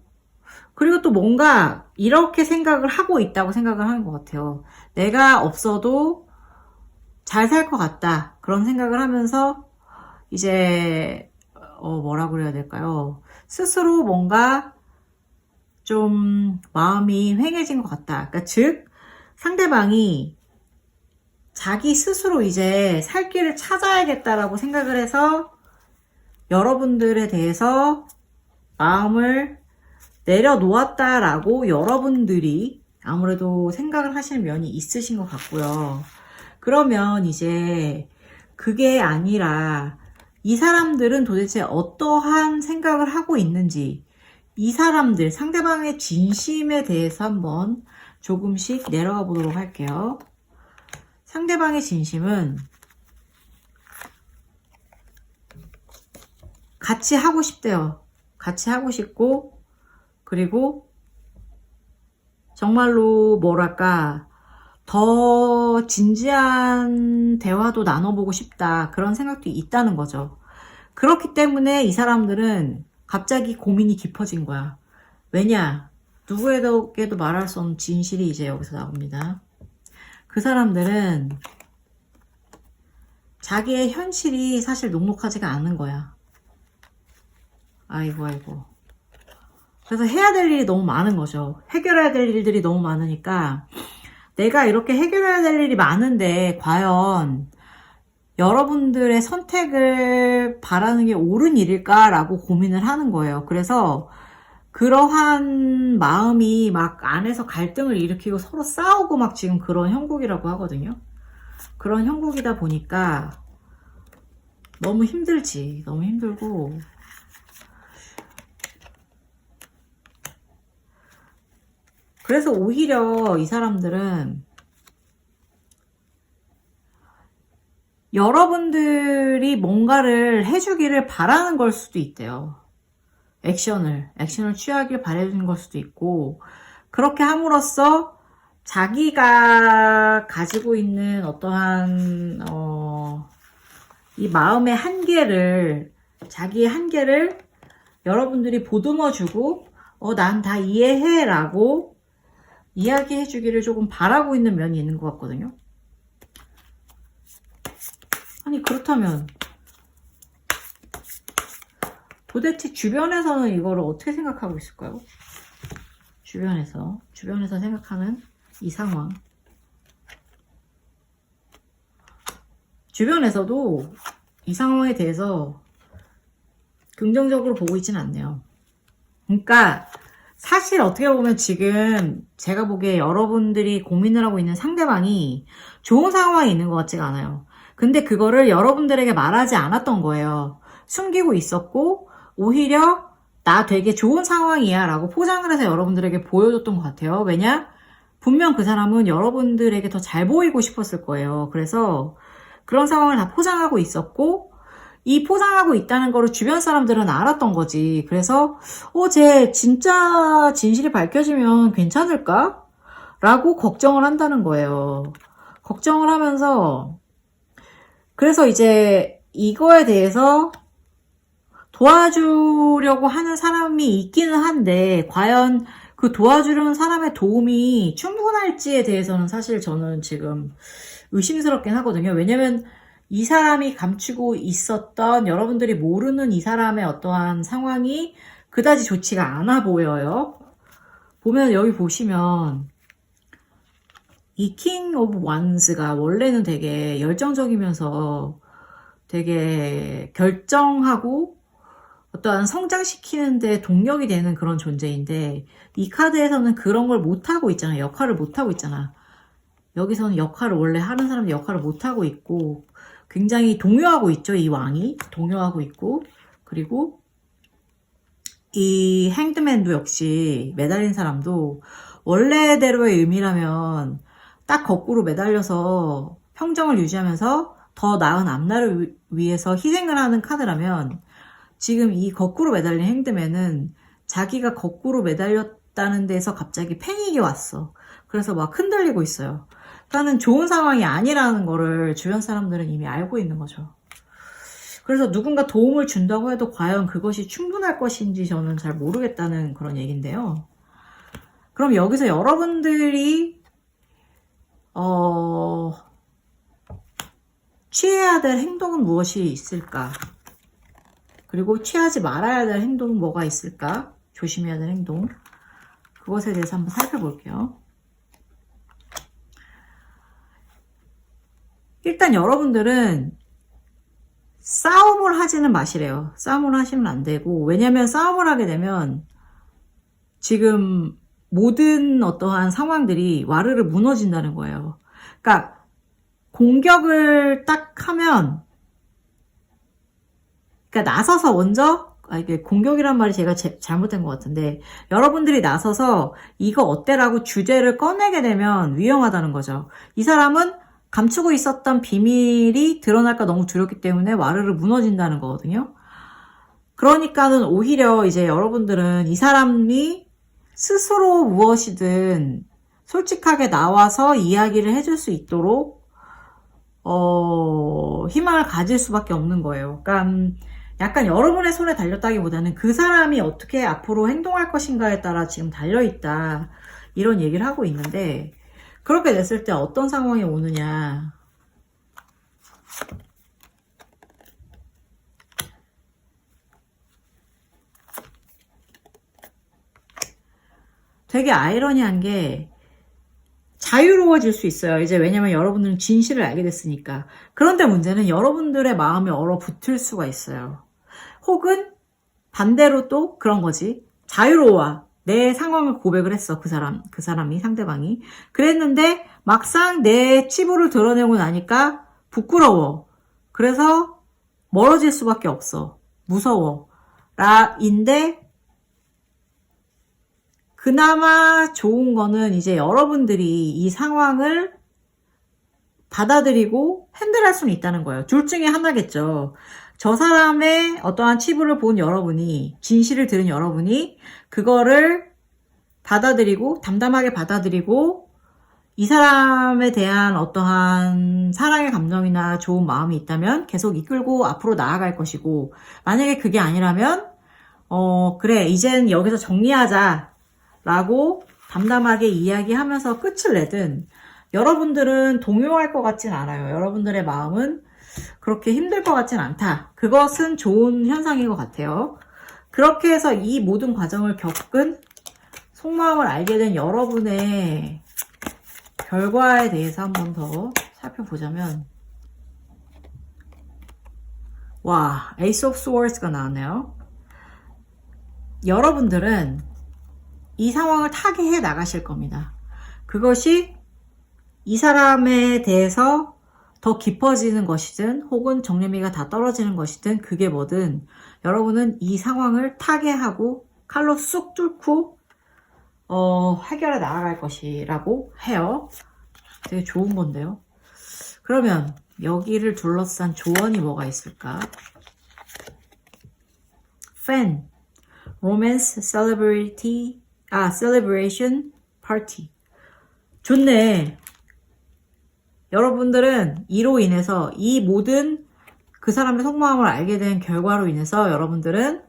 또 뭔가 이렇게 생각을 하고 있다고 생각을 하는 것 같아요. 내가 없어도 잘 살 것 같다, 그런 생각을 하면서 이제 뭐라고 그래야 될까요? 스스로 뭔가 좀 마음이 휑해진 것 같다. 그러니까 즉 상대방이 자기 스스로 이제 살 길을 찾아야겠다라고 생각을 해서 여러분들에 대해서 마음을 내려놓았다라고 여러분들이 아무래도 생각을 하시는 면이 있으신 것 같고요. 그러면 이제 그게 아니라 이 사람들은 도대체 어떠한 생각을 하고 있는지, 이 사람들, 상대방의 진심에 대해서 한번 조금씩 내려가 보도록 할게요. 상대방의 진심은 같이 하고 싶대요. 같이 하고 싶고, 그리고 정말로 뭐랄까 더 진지한 대화도 나눠보고 싶다, 그런 생각도 있다는 거죠. 그렇기 때문에 이 사람들은 갑자기 고민이 깊어진 거야. 왜냐? 누구에게도 말할 수 없는 진실이 이제 여기서 나옵니다. 그 사람들은 자기의 현실이 사실 녹록하지가 않은 거야. 아이고. 그래서 해야 될 일이 너무 많은 거죠. 해결해야 될 일들이 너무 많으니까, 내가 이렇게 해결해야 될 일이 많은데 과연 여러분들의 선택을 바라는 게 옳은 일일까라고 고민을 하는 거예요. 그래서 그러한 마음이 막 안에서 갈등을 일으키고 서로 싸우고 막 지금 그런 형국이라고 하거든요. 그런 형국이다 보니까 너무 힘들지. 너무 힘들고, 그래서 오히려 이 사람들은 여러분들이 뭔가를 해주기를 바라는 걸 수도 있대요. 액션을 취하길 바라는 걸 수도 있고, 그렇게 함으로써 자기가 가지고 있는 어떠한 이 마음의 한계를, 자기의 한계를 여러분들이 보듬어주고 난 다 이해해 라고 이야기해 주기를 조금 바라고 있는 면이 있는 것 같거든요. 아니, 그렇다면 도대체 주변에서는 이거를 어떻게 생각하고 있을까요? 주변에서 생각하는 이 상황. 주변에서도 이 상황에 대해서 긍정적으로 보고 있지는 않네요. 그러니까 사실 어떻게 보면 지금 제가 보기에 여러분들이 고민을 하고 있는 상대방이 좋은 상황에 있는 것 같지가 않아요. 근데 그거를 여러분들에게 말하지 않았던 거예요. 숨기고 있었고 오히려 나 되게 좋은 상황이야 라고 포장을 해서 여러분들에게 보여줬던 것 같아요. 왜냐? 분명 그 사람은 여러분들에게 더 잘 보이고 싶었을 거예요. 그래서 그런 상황을 다 포장하고 있었고 이 포장하고 있다는 거를 주변 사람들은 알았던 거지. 그래서 쟤 진짜 진실이 밝혀지면 괜찮을까? 라고 걱정을 한다는 거예요. 걱정을 하면서 그래서 이제 이거에 대해서 도와주려고 하는 사람이 있기는 한데 과연 그 도와주려는 사람의 도움이 충분할지에 대해서는 사실 저는 지금 의심스럽긴 하거든요. 왜냐면 이 사람이 감추고 있었던 여러분들이 모르는 이 사람의 어떠한 상황이 그다지 좋지가 않아 보여요. 보면 여기 보시면 이 킹 오브 완스가 원래는 되게 열정적이면서 되게 결정하고 어떠한 성장시키는데 동력이 되는 그런 존재인데 이 카드에서는 그런 걸 못하고 있잖아. 역할을 못하고 있잖아. 여기서는 역할을 원래 하는 사람들 역할을 못하고 있고 굉장히 동요하고 있죠. 이 왕이 동요하고 있고 그리고 이 행드맨도 역시 매달린 사람도 원래대로의 의미라면 딱 거꾸로 매달려서 평정을 유지하면서 더 나은 앞날을 위해서 희생을 하는 카드라면 지금 이 거꾸로 매달린 행드맨은 자기가 거꾸로 매달렸다는 데서 갑자기 패닉이 왔어. 그래서 막 흔들리고 있어요. 그러니까는 좋은 상황이 아니라는 거를 주변 사람들은 이미 알고 있는 거죠. 그래서 누군가 도움을 준다고 해도 과연 그것이 충분할 것인지 저는 잘 모르겠다는 그런 얘기인데요. 그럼 여기서 여러분들이 취해야 될 행동은 무엇이 있을까? 그리고 취하지 말아야 될 행동은 뭐가 있을까? 조심해야 될 행동. 그것에 대해서 한번 살펴볼게요. 일단 여러분들은 싸움을 하지는 마시래요. 싸움을 하시면 안 되고 왜냐면 싸움을 하게 되면 지금 모든 어떠한 상황들이 와르르 무너진다는 거예요. 그러니까 공격을 딱 하면 그러니까 나서서 먼저 이게 공격이란 말이 제가 잘못된 것 같은데 여러분들이 나서서 이거 어때라고 주제를 꺼내게 되면 위험하다는 거죠. 이 사람은 감추고 있었던 비밀이 드러날까 너무 두렵기 때문에 와르르 무너진다는 거거든요. 그러니까는 오히려 이제 여러분들은 이 사람이 스스로 무엇이든 솔직하게 나와서 이야기를 해줄 수 있도록 희망을 가질 수밖에 없는 거예요. 그러니까 약간 여러분의 손에 달렸다기보다는 그 사람이 어떻게 앞으로 행동할 것인가에 따라 지금 달려있다 이런 얘기를 하고 있는데 그렇게 됐을 때 어떤 상황이 오느냐. 되게 아이러니한 게 자유로워질 수 있어요. 이제 왜냐면 여러분들은 진실을 알게 됐으니까. 그런데 문제는 여러분들의 마음이 얼어붙을 수가 있어요. 혹은 반대로 또 그런 거지. 자유로워. 내 상황을 고백을 했어. 그 사람이, 상대방이. 그랬는데 막상 내 치부를 드러내고 나니까 부끄러워. 그래서 멀어질 수밖에 없어. 무서워. 인데 그나마 좋은 거는 이제 여러분들이 이 상황을 받아들이고 핸들할 수는 있다는 거예요. 둘 중에 하나겠죠. 저 사람의 어떠한 치부를 본 여러분이, 진실을 들은 여러분이 그거를 받아들이고 담담하게 받아들이고 이 사람에 대한 어떠한 사랑의 감정이나 좋은 마음이 있다면 계속 이끌고 앞으로 나아갈 것이고 만약에 그게 아니라면 그래 이젠 여기서 정리하자 라고 담담하게 이야기하면서 끝을 내든 여러분들은 동요할 것 같진 않아요. 여러분들의 마음은 그렇게 힘들 것 같진 않다. 그것은 좋은 현상인 것 같아요. 그렇게 해서 이 모든 과정을 겪은 속마음을 알게 된 여러분의 결과에 대해서 한 번 더 살펴보자면, 와, Ace of Swords가 나왔네요. 여러분들은 이 상황을 타개해 나가실 겁니다. 그것이 이 사람에 대해서 더 깊어지는 것이든 혹은 정념이가 다 떨어지는 것이든 그게 뭐든 여러분은 이 상황을 타개하고 칼로 쑥 뚫고 해결해 나아갈 것이라고 해요. 되게 좋은 건데요. 그러면 여기를 둘러싼 조언이 뭐가 있을까? Fan, Romance Celebration Party. 좋네. 여러분들은 이로 인해서 이 모든 그 사람의 속마음을 알게 된 결과로 인해서 여러분들은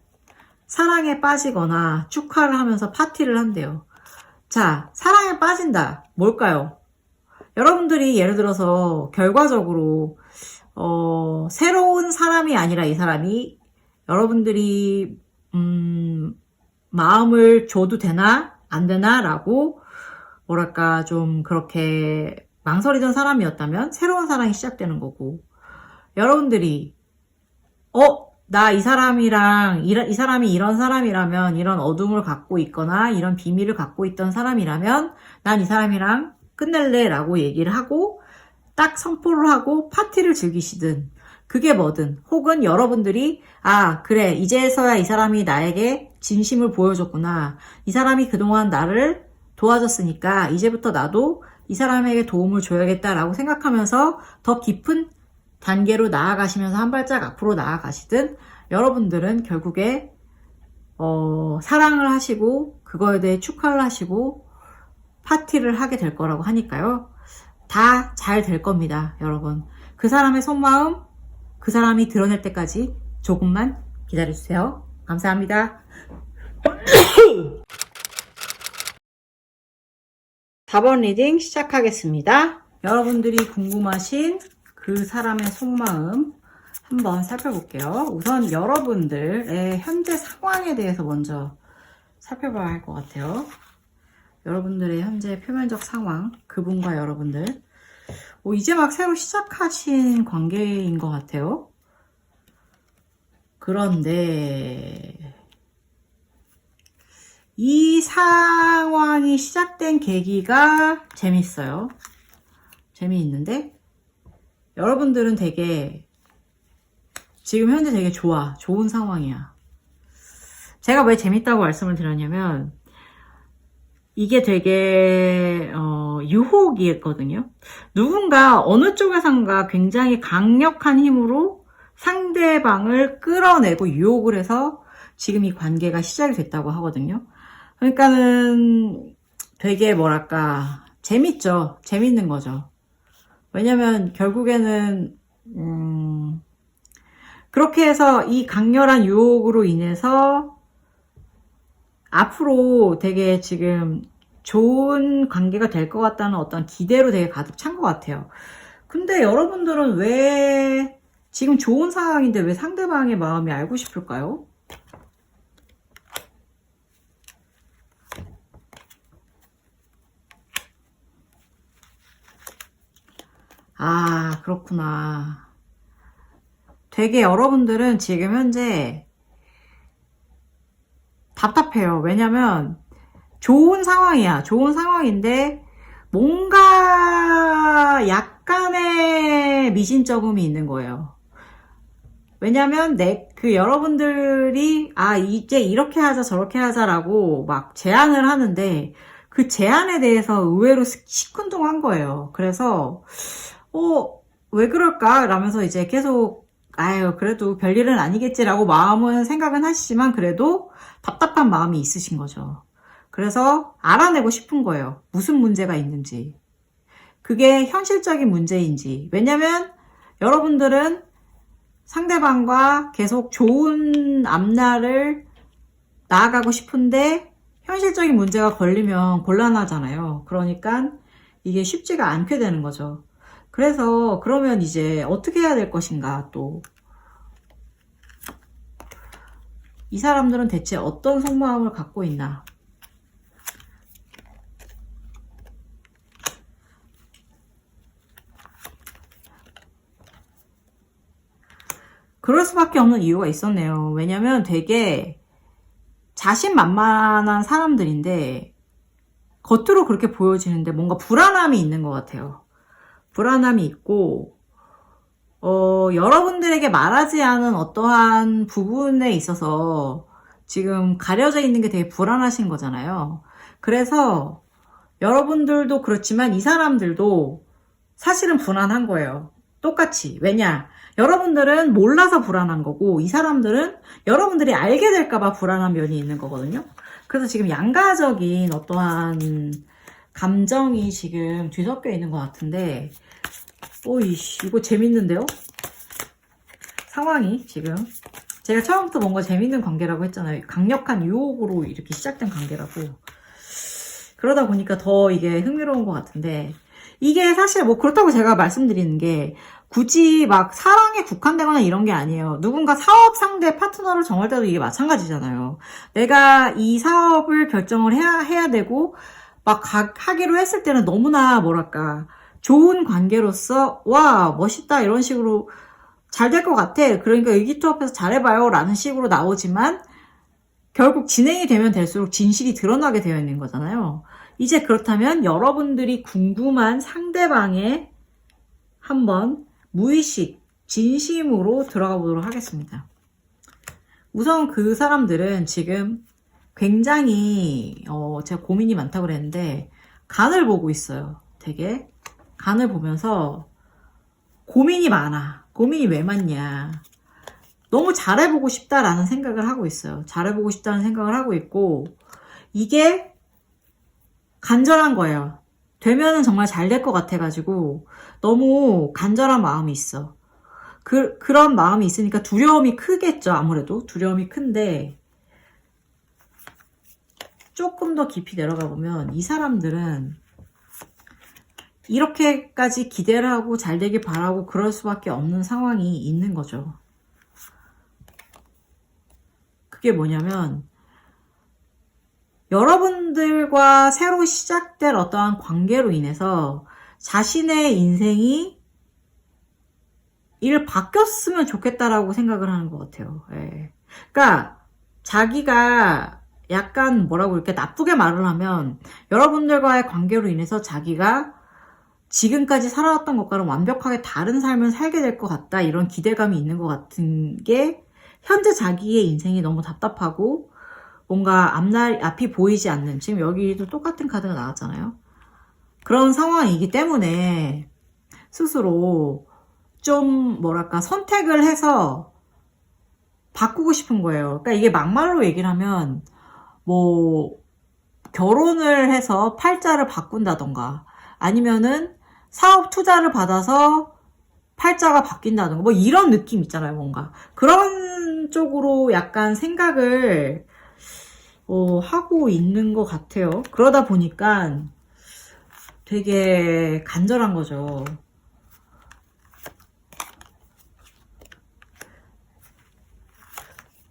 사랑에 빠지거나 축하를 하면서 파티를 한대요. 자, 사랑에 빠진다. 뭘까요? 여러분들이 예를 들어서 결과적으로 새로운 사람이 아니라 이 사람이 여러분들이 마음을 줘도 되나 안 되나 라고 뭐랄까 좀 그렇게 망설이던 사람이었다면 새로운 사랑이 시작되는 거고, 여러분들이 나 이 사람이랑 이 사람이 이런 사람이라면, 이런 어둠을 갖고 있거나 이런 비밀을 갖고 있던 사람이라면 난 이 사람이랑 끝낼래 라고 얘기를 하고 딱 선포를 하고 파티를 즐기시든 그게 뭐든, 혹은 여러분들이 그래 이제서야 이 사람이 나에게 진심을 보여줬구나, 이 사람이 그동안 나를 도와줬으니까 이제부터 나도 이 사람에게 도움을 줘야겠다라고 생각하면서 더 깊은 단계로 나아가시면서 한 발짝 앞으로 나아가시든 여러분들은 결국에 사랑을 하시고 그거에 대해 축하를 하시고 파티를 하게 될 거라고 하니까요. 다 잘 될 겁니다, 여러분. 그 사람의 속마음, 그 사람이 드러낼 때까지 조금만 기다려주세요. 감사합니다. 4번 리딩 시작하겠습니다. 여러분들이 궁금하신 그 사람의 속마음 한번 살펴볼게요. 우선 여러분들의 현재 상황에 대해서 먼저 살펴봐야 할 것 같아요. 여러분들의 현재 표면적 상황, 그분과 여러분들. 이제 막 새로 시작하신 관계인 것 같아요. 그런데 이 상황이 시작된 계기가 재밌어요. 재미있는데 여러분들은 되게 지금 현재 되게 좋은 상황이야. 제가 왜 재밌다고 말씀을 드렸냐면 이게 되게 유혹이었거든요. 누군가 어느 쪽에선가 굉장히 강력한 힘으로 상대방을 끌어내고 유혹을 해서 지금 이 관계가 시작이 됐다고 하거든요. 그러니까는 되게 뭐랄까 재밌죠. 재밌는 거죠. 왜냐면 결국에는 그렇게 해서 이 강렬한 유혹으로 인해서 앞으로 되게 지금 좋은 관계가 될 것 같다는 어떤 기대로 되게 가득 찬 것 같아요. 근데 여러분들은 왜 지금 좋은 상황인데 왜 상대방의 마음이 알고 싶을까요? 그렇구나. 되게 여러분들은 지금 현재 답답해요. 왜냐면 좋은 상황이야. 좋은 상황인데 뭔가 약간의 미심쩍음이 있는 거예요. 왜냐면 여러분들이 이제 이렇게 하자 저렇게 하자라고 막 제안을 하는데 그 제안에 대해서 의외로 시큰둥한 거예요. 그래서 왜 그럴까? 라면서 이제 계속 그래도 별일은 아니겠지라고 생각은 하시지만 그래도 답답한 마음이 있으신 거죠. 그래서 알아내고 싶은 거예요. 무슨 문제가 있는지. 그게 현실적인 문제인지. 왜냐면 여러분들은 상대방과 계속 좋은 앞날을 나아가고 싶은데 현실적인 문제가 걸리면 곤란하잖아요. 그러니까 이게 쉽지가 않게 되는 거죠. 그래서 그러면 이제 어떻게 해야 될 것인가 또. 이 사람들은 대체 어떤 속마음을 갖고 있나. 그럴 수밖에 없는 이유가 있었네요. 왜냐면 되게 자신만만한 사람들인데 겉으로 그렇게 보여지는데 뭔가 불안함이 있는 것 같아요. 불안함이 있고 여러분들에게 말하지 않은 어떠한 부분에 있어서 지금 가려져 있는 게 되게 불안하신 거잖아요. 그래서 여러분들도 그렇지만 이 사람들도 사실은 불안한 거예요. 똑같이. 왜냐? 여러분들은 몰라서 불안한 거고 이 사람들은 여러분들이 알게 될까봐 불안한 면이 있는 거거든요. 그래서 지금 양가적인 어떠한 감정이 지금 뒤섞여 있는 것 같은데 오이씨 이거 재밌는데요? 상황이 지금 제가 처음부터 뭔가 재밌는 관계라고 했잖아요. 강력한 유혹으로 이렇게 시작된 관계라고. 그러다 보니까 더 이게 흥미로운 것 같은데 이게 사실 뭐 그렇다고 제가 말씀드리는 게 굳이 막 사랑에 국한되거나 이런 게 아니에요. 누군가 사업 상대 파트너를 정할 때도 이게 마찬가지잖아요. 내가 이 사업을 결정을 해야 되고 막 하기로 했을 때는 너무나 뭐랄까 좋은 관계로서 와 멋있다 이런 식으로 잘 될 것 같아. 그러니까 의기투합해서 잘해봐요 라는 식으로 나오지만 결국 진행이 되면 될수록 진실이 드러나게 되어 있는 거잖아요. 이제 그렇다면 여러분들이 궁금한 상대방의 한번 무의식, 진심으로 들어가 보도록 하겠습니다. 우선 그 사람들은 지금 굉장히 제가 고민이 많다고 그랬는데 간을 보고 있어요. 되게 간을 보면서 고민이 많아. 고민이 왜 많냐. 너무 잘해보고 싶다라는 생각을 하고 있어요. 잘해보고 싶다는 생각을 하고 있고 이게 간절한 거예요. 되면은 정말 잘 될 것 같아가지고 너무 간절한 마음이 있어. 그런 마음이 있으니까 두려움이 크겠죠. 아무래도 두려움이 큰데 조금 더 깊이 내려가 보면 이 사람들은 이렇게까지 기대를 하고 잘 되길 바라고 그럴 수밖에 없는 상황이 있는 거죠. 그게 뭐냐면 여러분들과 새로 시작될 어떠한 관계로 인해서 자신의 인생이 바뀌었으면 좋겠다라고 생각을 하는 것 같아요. 예. 그러니까 자기가 약간 뭐라고 이렇게 나쁘게 말을 하면 여러분들과의 관계로 인해서 자기가 지금까지 살아왔던 것과는 완벽하게 다른 삶을 살게 될 것 같다 이런 기대감이 있는 것 같은 게 현재 자기의 인생이 너무 답답하고 뭔가 앞이 보이지 않는 지금 여기도 똑같은 카드가 나왔잖아요. 그런 상황이기 때문에 스스로 좀 뭐랄까 선택을 해서 바꾸고 싶은 거예요. 그러니까 이게 막말로 얘기를 하면 뭐 결혼을 해서 팔자를 바꾼다던가 아니면은 사업 투자를 받아서 팔자가 바뀐다던가 뭐 이런 느낌 있잖아요. 뭔가 그런 쪽으로 약간 생각을 하고 있는 것 같아요. 그러다 보니까 되게 간절한 거죠.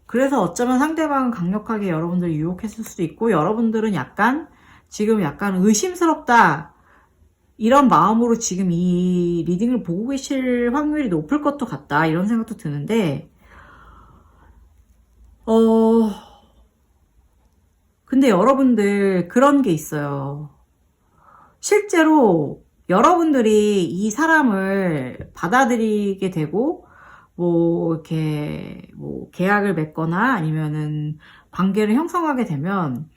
그래서 어쩌면 상대방은 강력하게 여러분들을 유혹했을 수도 있고 여러분들은 지금 약간 의심스럽다 이런 마음으로 지금 이 리딩을 보고 계실 확률이 높을 것도 같다 이런 생각도 드는데 근데 여러분들 그런 게 있어요. 실제로 여러분들이 이 사람을 받아들이게 되고 뭐 이렇게 뭐 계약을 맺거나 아니면은 관계를 형성하게 되면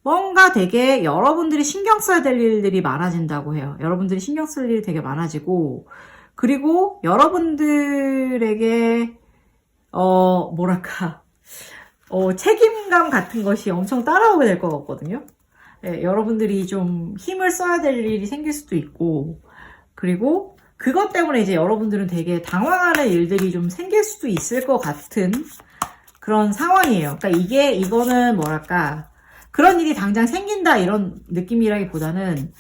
뭔가 되게 여러분들이 신경 써야 될 일들이 많아진다고 해요. 여러분들이 신경 쓸 일이 되게 많아지고 그리고 여러분들에게 뭐랄까 책임감 같은 것이 엄청 따라오게 될 것 같거든요. 네, 여러분들이 좀 힘을 써야 될 일이 생길 수도 있고 그리고 그것 때문에 이제 여러분들은 되게 당황하는 일들이 좀 생길 수도 있을 것 같은 그런 상황이에요. 그러니까 이거는 뭐랄까 그런 일이 당장 생긴다 이런 느낌이라기보다는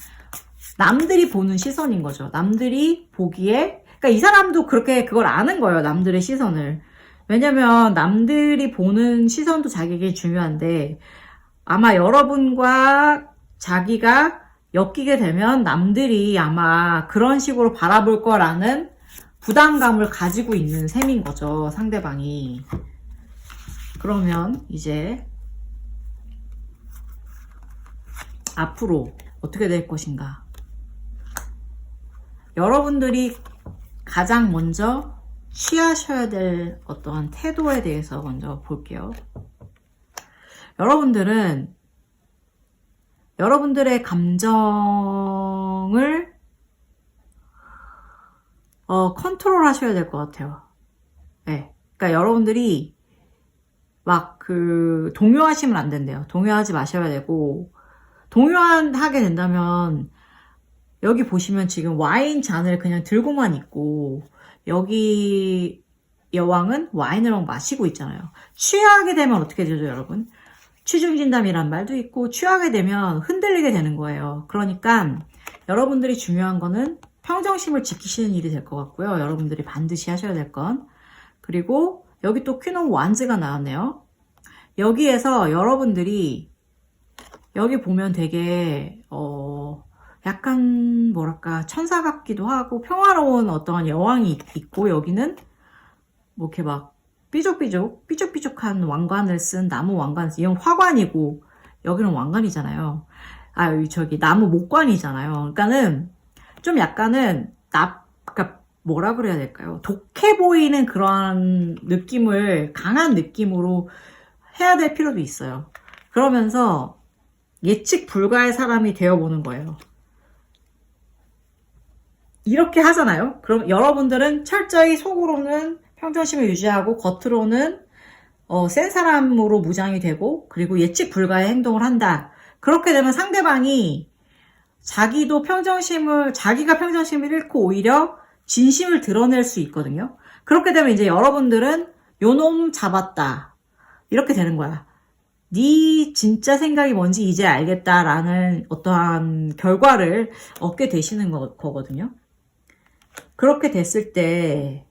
남들이 보는 시선인 거죠. 남들이 보기에, 그러니까 이 사람도 그렇게 그걸 아는 거예요. 남들의 시선을. 왜냐면 남들이 보는 시선도 자기에게 중요한데, 아마 여러분과 자기가 엮이게 되면 남들이 아마 그런 식으로 바라볼 거라는 부담감을 가지고 있는 셈인 거죠. 상대방이. 그러면 이제 앞으로 어떻게 될 것인가? 여러분들이 가장 먼저 취하셔야 될 어떠한 태도에 대해서 먼저 볼게요. 여러분들은 여러분들의 감정을 컨트롤 하셔야 될 것 같아요. 네. 그러니까 여러분들이 막 동요하시면 안 된대요. 동요하지 마셔야 되고, 동요하게 된다면 여기 보시면 지금 와인 잔을 그냥 들고만 있고, 여기 여왕은 와인을 막 마시고 있잖아요. 취하게 되면 어떻게 되죠, 여러분? 취중진담이란 말도 있고, 취하게 되면 흔들리게 되는 거예요. 그러니까 여러분들이 중요한 거는 평정심을 지키시는 일이 될 것 같고요. 여러분들이 반드시 하셔야 될 건. 그리고 여기 또 퀸 오브 완즈가 나왔네요. 여기에서 여러분들이 여기 보면 되게 약간 뭐랄까 천사 같기도 하고 평화로운 어떠한 여왕이 있고, 여기는 뭐 이렇게 막 삐죽삐죽한 왕관을 쓴 나무 왕관, 이건 화관이고 여기는 왕관이잖아요. 저기 나무 목관이잖아요. 그러니까는 좀 약간은 그러니까 뭐라 그래야 될까요? 독해 보이는 그런 느낌을 강한 느낌으로 해야 될 필요도 있어요. 그러면서 예측 불가의 사람이 되어보는 거예요. 이렇게 하잖아요. 그럼 여러분들은 철저히 속으로는 평정심을 유지하고 겉으로는 센 사람으로 무장이 되고, 그리고 예측 불가의 행동을 한다. 그렇게 되면 상대방이 자기가 평정심을 잃고 오히려 진심을 드러낼 수 있거든요. 그렇게 되면 이제 여러분들은 요놈 잡았다. 이렇게 되는 거야. 네 진짜 생각이 뭔지 이제 알겠다라는 어떠한 결과를 얻게 되시는 거거든요. 그렇게 됐을 때,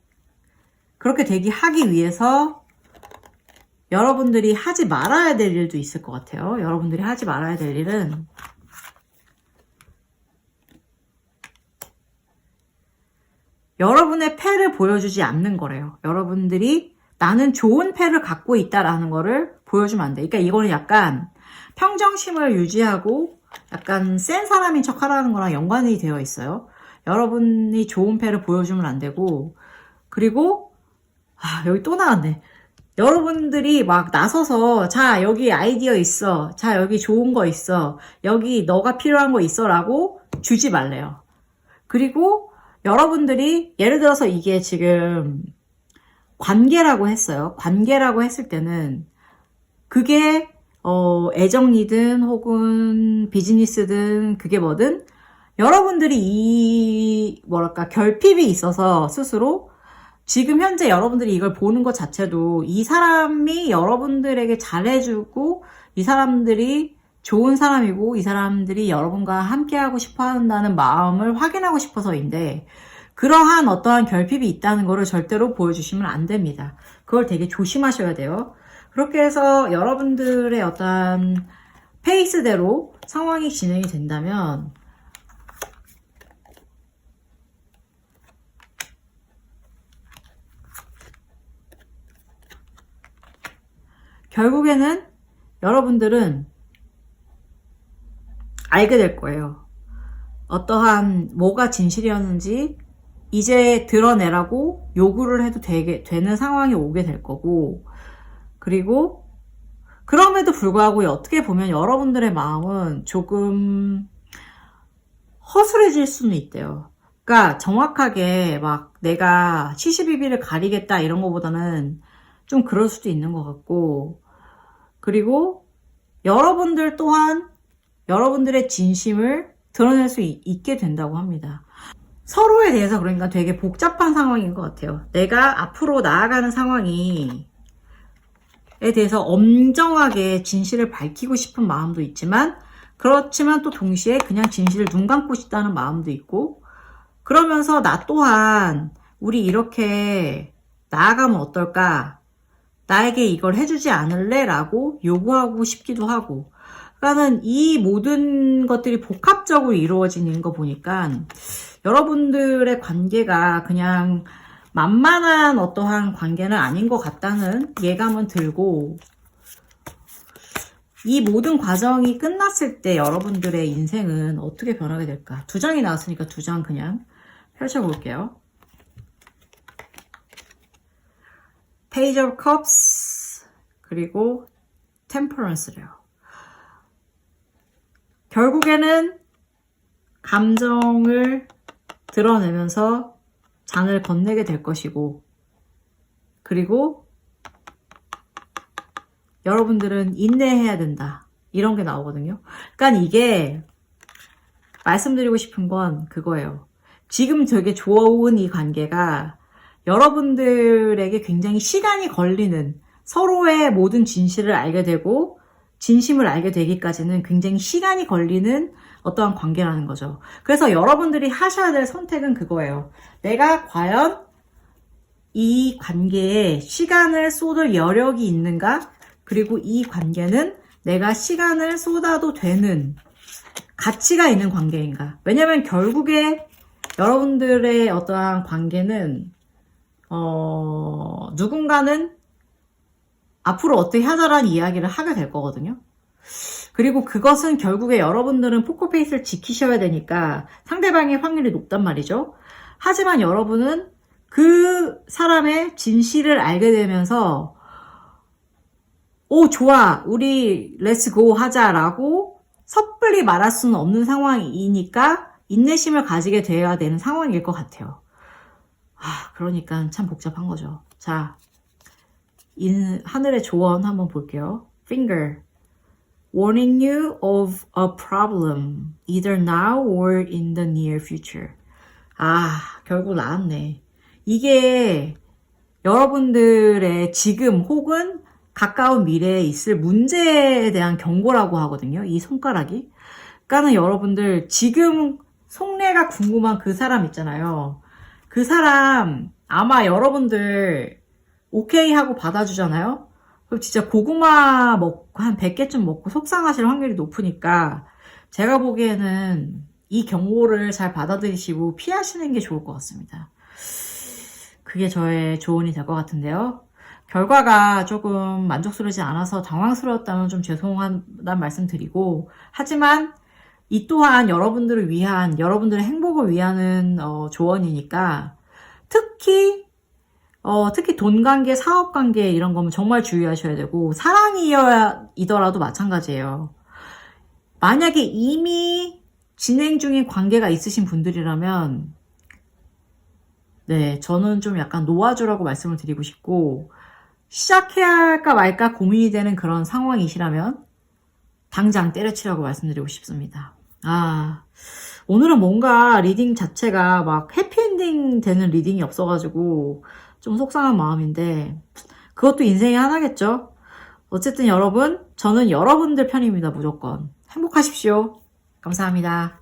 그렇게 하기 위해서 여러분들이 하지 말아야 될 일도 있을 것 같아요. 여러분들이 하지 말아야 될 일은 여러분의 패를 보여주지 않는 거래요. 여러분들이 나는 좋은 패를 갖고 있다라는 거를 보여주면 안 돼. 그러니까 이거는 약간 평정심을 유지하고 약간 센 사람인 척 하라는 거랑 연관이 되어 있어요. 여러분이 좋은 패를 보여주면 안 되고, 그리고 여기 또 나왔네. 여러분들이 막 나서서 자 여기 아이디어 있어, 자 여기 좋은 거 있어, 여기 너가 필요한 거 있어 라고 주지 말래요. 그리고 여러분들이 예를 들어서 이게 지금 관계라고 했어요. 관계라고 했을 때는 그게 애정이든 혹은 비즈니스든 그게 뭐든 여러분들이 결핍이 있어서 스스로 지금 현재 여러분들이 이걸 보는 것 자체도 이 사람이 여러분들에게 잘해주고, 이 사람들이 좋은 사람이고, 이 사람들이 여러분과 함께하고 싶어 한다는 마음을 확인하고 싶어서인데, 그러한 어떠한 결핍이 있다는 거를 절대로 보여주시면 안 됩니다. 그걸 되게 조심하셔야 돼요. 그렇게 해서 여러분들의 어떠한 페이스대로 상황이 진행이 된다면 결국에는 여러분들은 알게 될 거예요. 어떠한 뭐가 진실이었는지 이제 드러내라고 요구를 해도 되는 상황이 오게 될 거고, 그리고 그럼에도 불구하고 어떻게 보면 여러분들의 마음은 조금 허술해질 수는 있대요. 그러니까 정확하게 막 내가 72비를 가리겠다 이런 거보다는 좀 그럴 수도 있는 것 같고, 그리고 여러분들 또한 여러분들의 진심을 드러낼 수 있게 된다고 합니다. 서로에 대해서 그러니까 되게 복잡한 상황인 것 같아요. 내가 앞으로 나아가는 상황에 대해서 엄정하게 진실을 밝히고 싶은 마음도 있지만, 그렇지만 또 동시에 그냥 진실을 눈 감고 싶다는 마음도 있고, 그러면서 나 또한 우리 이렇게 나아가면 어떨까? 나에게 이걸 해주지 않을래? 라고 요구하고 싶기도 하고. 그러니까는 이 모든 것들이 복합적으로 이루어지는 거 보니까 여러분들의 관계가 그냥 만만한 어떠한 관계는 아닌 것 같다는 예감은 들고, 이 모든 과정이 끝났을 때 여러분들의 인생은 어떻게 변하게 될까? 두 장이 나왔으니까 두 장 그냥 펼쳐볼게요. Page of Cups 그리고 Temperance래요. 결국에는 감정을 드러내면서 잔을 건네게 될 것이고, 그리고 여러분들은 인내해야 된다. 이런 게 나오거든요. 그러니까 이게 말씀드리고 싶은 건 그거예요. 지금 되게 좋은 이 관계가 여러분들에게 굉장히 시간이 걸리는, 서로의 모든 진실을 알게 되고 진심을 알게 되기까지는 굉장히 시간이 걸리는 어떠한 관계라는 거죠. 그래서 여러분들이 하셔야 될 선택은 그거예요. 내가 과연 이 관계에 시간을 쏟을 여력이 있는가? 그리고 이 관계는 내가 시간을 쏟아도 되는 가치가 있는 관계인가? 왜냐면 결국에 여러분들의 어떠한 관계는 누군가는 앞으로 어떻게 하자라는 이야기를 하게 될 거거든요. 그리고 그것은 결국에 여러분들은 포커페이스를 지키셔야 되니까 상대방의 확률이 높단 말이죠. 하지만 여러분은 그 사람의 진실을 알게 되면서 오, 좋아, 우리 렛츠고 하자라고 섣불리 말할 수는 없는 상황이니까 인내심을 가지게 되어야 되는 상황일 것 같아요. 그러니까 참 복잡한 거죠. 자, 하늘의 조언 한번 볼게요. Finger, warning you of a problem, either now or in the near future. 결국 나왔네. 이게 여러분들의 지금 혹은 가까운 미래에 있을 문제에 대한 경고라고 하거든요. 이 손가락이. 그러니까는 여러분들 지금 속내가 궁금한 그 사람 있잖아요. 그 사람 아마 여러분들 오케이 하고 받아주잖아요. 그럼 진짜 고구마 먹고 한 100개쯤 먹고 속상하실 확률이 높으니까 제가 보기에는 이 경고를 잘 받아들이시고 피하시는 게 좋을 것 같습니다. 그게 저의 조언이 될 것 같은데요. 결과가 조금 만족스러우지 않아서 당황스러웠다면 좀 죄송하다는 말씀 드리고, 하지만 이 또한 여러분들을 위한, 여러분들의 행복을 위하는 조언이니까 특히 돈 관계, 사업 관계 이런 거면 정말 주의하셔야 되고, 사랑이더라도 마찬가지예요. 만약에 이미 진행 중인 관계가 있으신 분들이라면 네, 저는 좀 약간 놓아주라고 말씀을 드리고 싶고, 시작해야 할까 말까 고민이 되는 그런 상황이시라면 당장 때려치라고 말씀드리고 싶습니다. 오늘은 뭔가 리딩 자체가 막 해피엔딩 되는 리딩이 없어가지고 좀 속상한 마음인데, 그것도 인생의 하나겠죠. 어쨌든 여러분, 저는 여러분들 편입니다. 무조건 행복하십시오. 감사합니다.